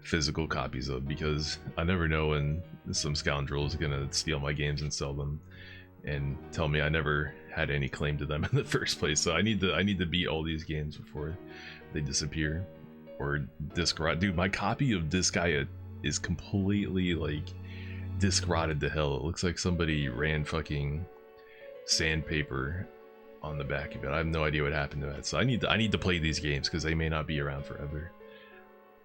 physical copies of, because I never know when some scoundrel is gonna steal my games and sell them and tell me I never had any claim to them in the first place. So I need to beat all these games before they disappear or disc rot. Dude, my copy of Disgaea is completely like disc rotted to hell. It looks like somebody ran fucking sandpaper on the back of it. I have no idea what happened to that. So I need to play these games because they may not be around forever.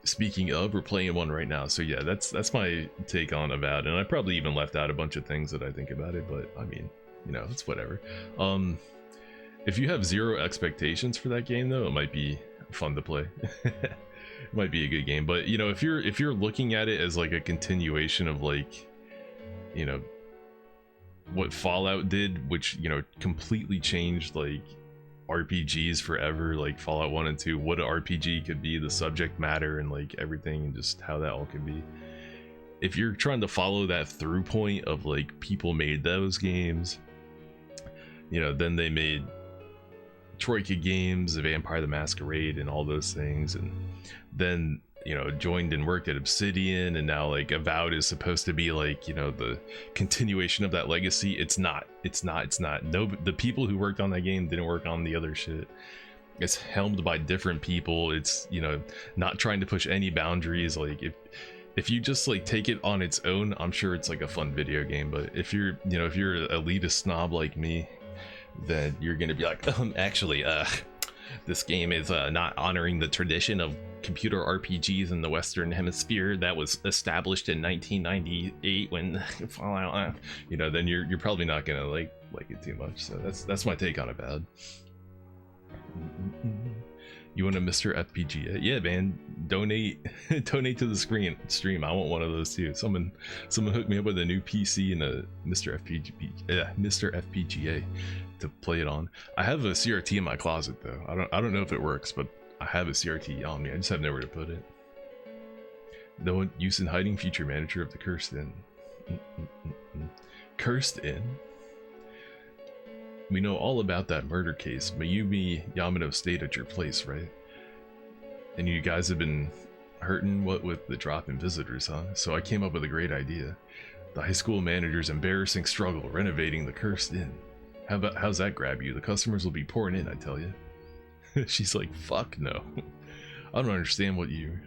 Speaking of, we're playing one right now. So yeah, that's my take on Avowed, and I probably even left out a bunch of things that I think about it, but I mean, you know, it's whatever. If you have zero expectations for that game though, it might be fun to play. It might be a good game, but you know, if you're looking at it as like a continuation of like, you know, what Fallout did, which, you know, completely changed like RPGs forever, like Fallout 1 and 2, what an RPG could be, the subject matter and like everything, and just how that all could be. If you're trying to follow that through point of like people made those games, you know, then they made Troika Games, Vampire the Masquerade and all those things, and then, you know, joined and worked at Obsidian, and now like Avowed is supposed to be like, you know, the continuation of that legacy. It's not. No, the people who worked on that game didn't work on the other shit. It's helmed by different people. It's, you know, not trying to push any boundaries. Like if you just like take it on its own, I'm sure it's like a fun video game. But if you're, you know, if you're an elitist snob like me, then you're gonna be like, actually, this game is not honoring the tradition of computer RPGs in the Western Hemisphere that was established in 1998 when Fallout, you know, then you're probably not gonna like it too much. So that's my take on Avowed. You want a Mr. FPGA? Yeah, man, donate to the stream. I want one of those too. Someone hook me up with a new PC and a Mr. FPGA to play it on. I have a CRT in my closet though. I don't know if it works, but I have a CRT on me. I just have nowhere to put it. No use in hiding, future manager of the Cursed Inn. Cursed Inn? We know all about that murder case. Mayumi Yamano stayed at your place, right? And you guys have been hurting, what with the drop in visitors, huh? So I came up with a great idea. The high school manager's embarrassing struggle renovating the Cursed Inn. How's that grab you? The customers will be pouring in, I tell you. She's like, fuck no. I don't understand what you...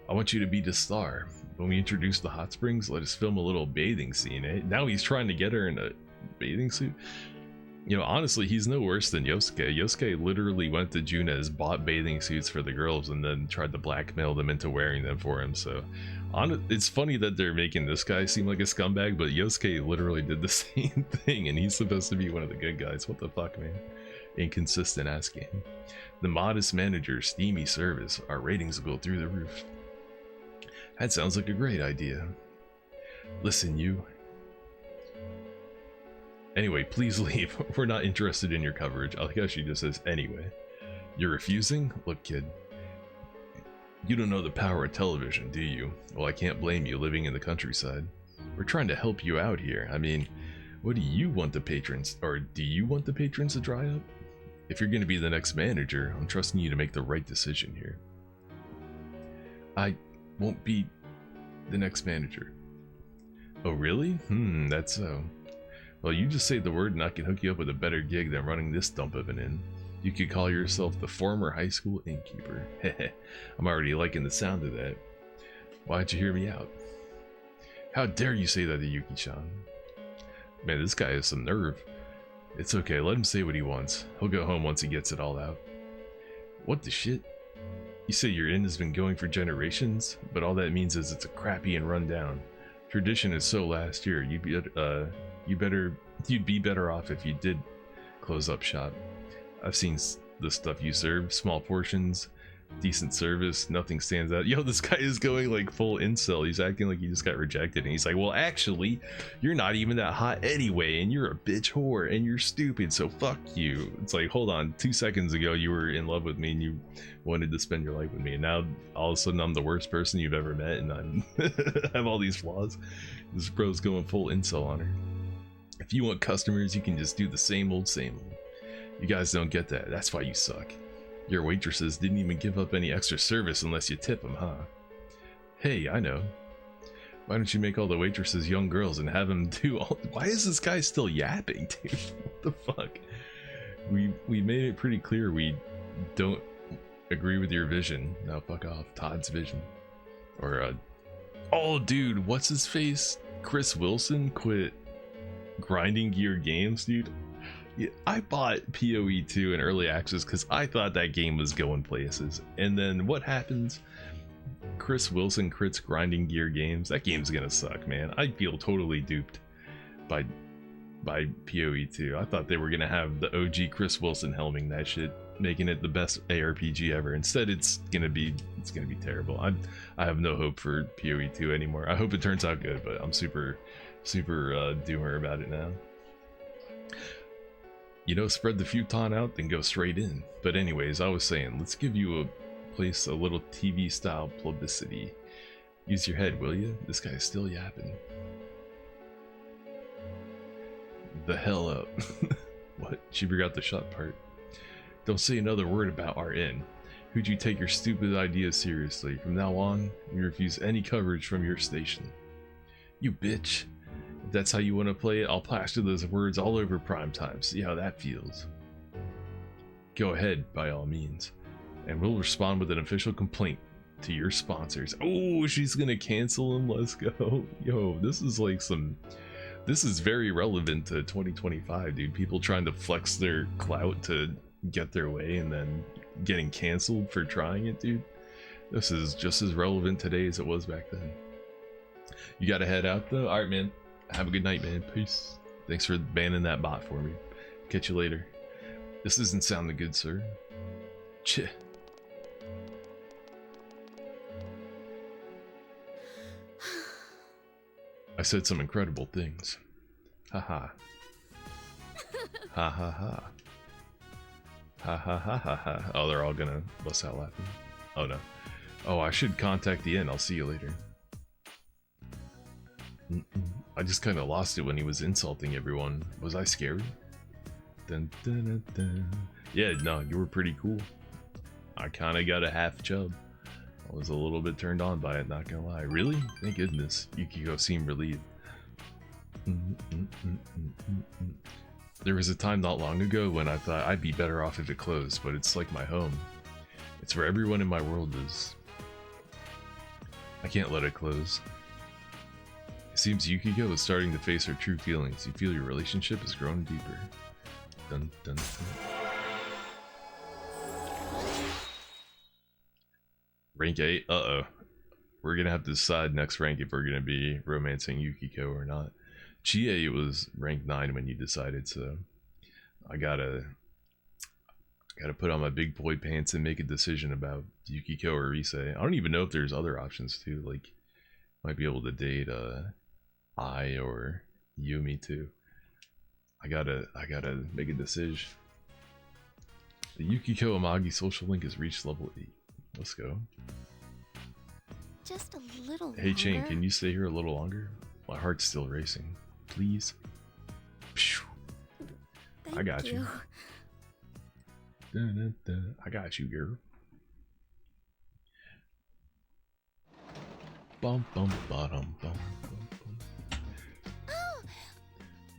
I want you to be the star. When we introduce the hot springs, let us film a little bathing scene, eh? Now he's trying to get her in a bathing suit? You know, honestly, he's no worse than Yosuke. Yosuke literally went to Junes, bought bathing suits for the girls, and then tried to blackmail them into wearing them for him, so... It's funny that they're making this guy seem like a scumbag, but Yosuke literally did the same thing, and he's supposed to be one of the good guys. What the fuck, man? Inconsistent ass game. The modest manager, steamy service, our ratings will go through the roof. That sounds like a great idea. Listen, you. Anyway, please leave. We're not interested in your coverage. I like how she just says anyway. You're refusing? Look, kid. You don't know the power of television, do you? Well, I can't blame you living in the countryside. We're trying to help you out here. I mean, what do you want the patrons, or do you want the patrons to dry up? If you're going to be the next manager, I'm trusting you to make the right decision here. I won't be the next manager. Oh, really? That's so. Well, you just say the word and I can hook you up with a better gig than running this dump of an inn. You could call yourself the former high school innkeeper. I'm already liking the sound of that. Why'd you hear me out? How dare you say that to Yuki-chan? Man, this guy has some nerve. It's okay, let him say what he wants. He'll go home once he gets it all out. What the shit? You say your inn has been going for generations, but all that means is it's a crappy and run down. Tradition is so last year, you'd be better off if you did close up shop. I've seen the stuff you serve, small portions, decent service, nothing stands out. Yo, this guy is going like full incel. He's acting like he just got rejected, and he's like, well, actually, you're not even that hot anyway, and you're a bitch whore, and you're stupid, so fuck you. It's like, hold on, 2 seconds ago you were in love with me and you wanted to spend your life with me, and now all of a sudden I'm the worst person you've ever met, and I'm I have all these flaws. This bro's going full incel on her. If you want customers, you can just do the same old same old. You guys don't get that. That's why you suck. Your waitresses didn't even give up any extra service unless you tip them, huh? Hey, I know. Why don't you make all the waitresses young girls and have them do all... Why is this guy still yapping, dude? What the fuck? We made it pretty clear we don't agree with your vision. Now fuck off. Todd's vision. Or, oh, dude, what's his face? Chris Wilson quit Grinding Gear Games, dude. Yeah, I bought PoE 2 in early access because I thought that game was going places, and then what happens? Chris Wilson quits Grinding Gear Games. That game's gonna suck, man. I feel totally duped by PoE 2. I thought they were gonna have the OG Chris Wilson helming that shit, making it the best ARPG ever. Instead, it's gonna be terrible. I have no hope for PoE 2 anymore. I hope it turns out good, but I'm super doomer about it now. You know, spread the futon out, then go straight in. But anyways, I was saying, let's give you a little TV style publicity. Use your head, will you? This guy's still yapping. The hell up. What? She forgot the shut part. Don't say another word about our inn. Who'd you take your stupid ideas seriously? From now on, we refuse any coverage from your station. You bitch. If that's how you want to play it, I'll plaster those words all over primetime. See how that feels. Go ahead, by all means. And we'll respond with an official complaint to your sponsors. Oh, she's gonna cancel him. Let's go. Yo, this is like this is very relevant to 2025, dude. People trying to flex their clout to get their way and then getting canceled for trying it, dude. This is just as relevant today as it was back then. You gotta head out though. Alright, man. Have a good night, man. Peace. Thanks for banning that bot for me. Catch you later. This isn't sounding good, sir. Cheh. I said some incredible things. Haha. Ha ha ha. Ha ha ha ha ha. Oh, they're all gonna bust out laughing. Oh no. Oh, I should contact the inn. I'll see you later. I just kind of lost it when he was insulting everyone. Was I scary? Dun, dun, dun, dun. Yeah, no, you were pretty cool. I kind of got a half chub. I was a little bit turned on by it, not gonna lie. Really? Thank goodness. Yukiko seemed relieved. There was a time not long ago when I thought I'd be better off if it closed, but it's like my home. It's where everyone in my world is. I can't let it close. It seems Yukiko is starting to face her true feelings. You feel your relationship has grown deeper. Dun, dun, dun. Rank 8? Uh-oh. We're gonna have to decide next rank if we're gonna be romancing Yukiko or not. Chie was rank 9 when you decided, so I gotta put on my big boy pants and make a decision about Yukiko or Rise. I don't even know if there's other options too, like might be able to date Ai or Yumi too. I gotta make a decision. The Yukiko Amagi social link has reached level 8. Let's go. Just a little Hey Chain, longer. can you stay here a little longer? My heart's still racing. Please. Phew. I Thank got you. Dun, dun, dun. I got you, girl. Bum bum bottom bum bum bum.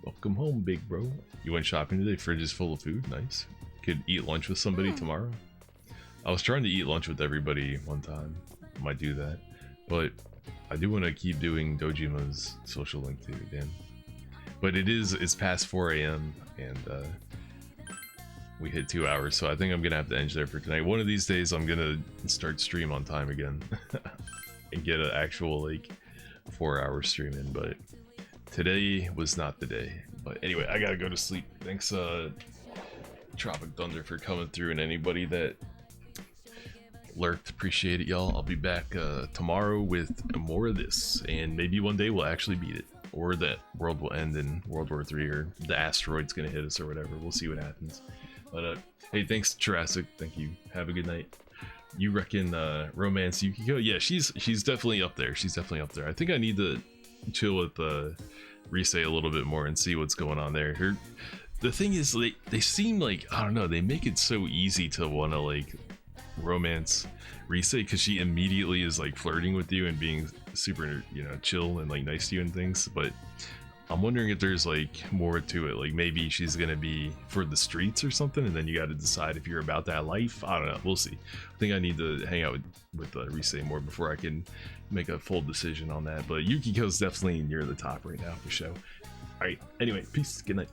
Welcome home, big bro. You went shopping today? Fridge is full of food. Nice. Could eat lunch with somebody tomorrow. I was trying to eat lunch with everybody one time. Might do that, but I do want to keep doing Dojima's social link too, damn. But it's past 4 a.m. and we hit 2 hours, so I think I'm gonna have to end there for tonight. One of these days I'm gonna start stream on time again and get an actual like 4-hour stream in, but today was not the day. But anyway, I gotta go to sleep. Thanks Tropic Thunder for coming through, and anybody that lurked. Appreciate it, y'all. I'll be back tomorrow with more of this, and maybe one day we'll actually beat it, or that world will end in World War III, or the asteroid's gonna hit us or whatever. We'll see what happens. But hey, thanks Jurassic. Thank you. Have a good night. You reckon Romance Yukiko? Yeah, she's definitely up there. She's definitely up there. I think I need to chill with Rise a little bit more and see what's going on there. The thing is, they seem like, I don't know, they make it so easy to want to like romance Rise, because she immediately is like flirting with you and being super, you know, chill and like nice to you and things. But I'm wondering if there's like more to it, like maybe she's gonna be for the streets or something, and then you got to decide if you're about that life. I don't know, we'll see. I think I need to hang out with Rise more before I can make a full decision on that. But Yukiko's definitely near the top right now for sure. All right, anyway, peace, good night.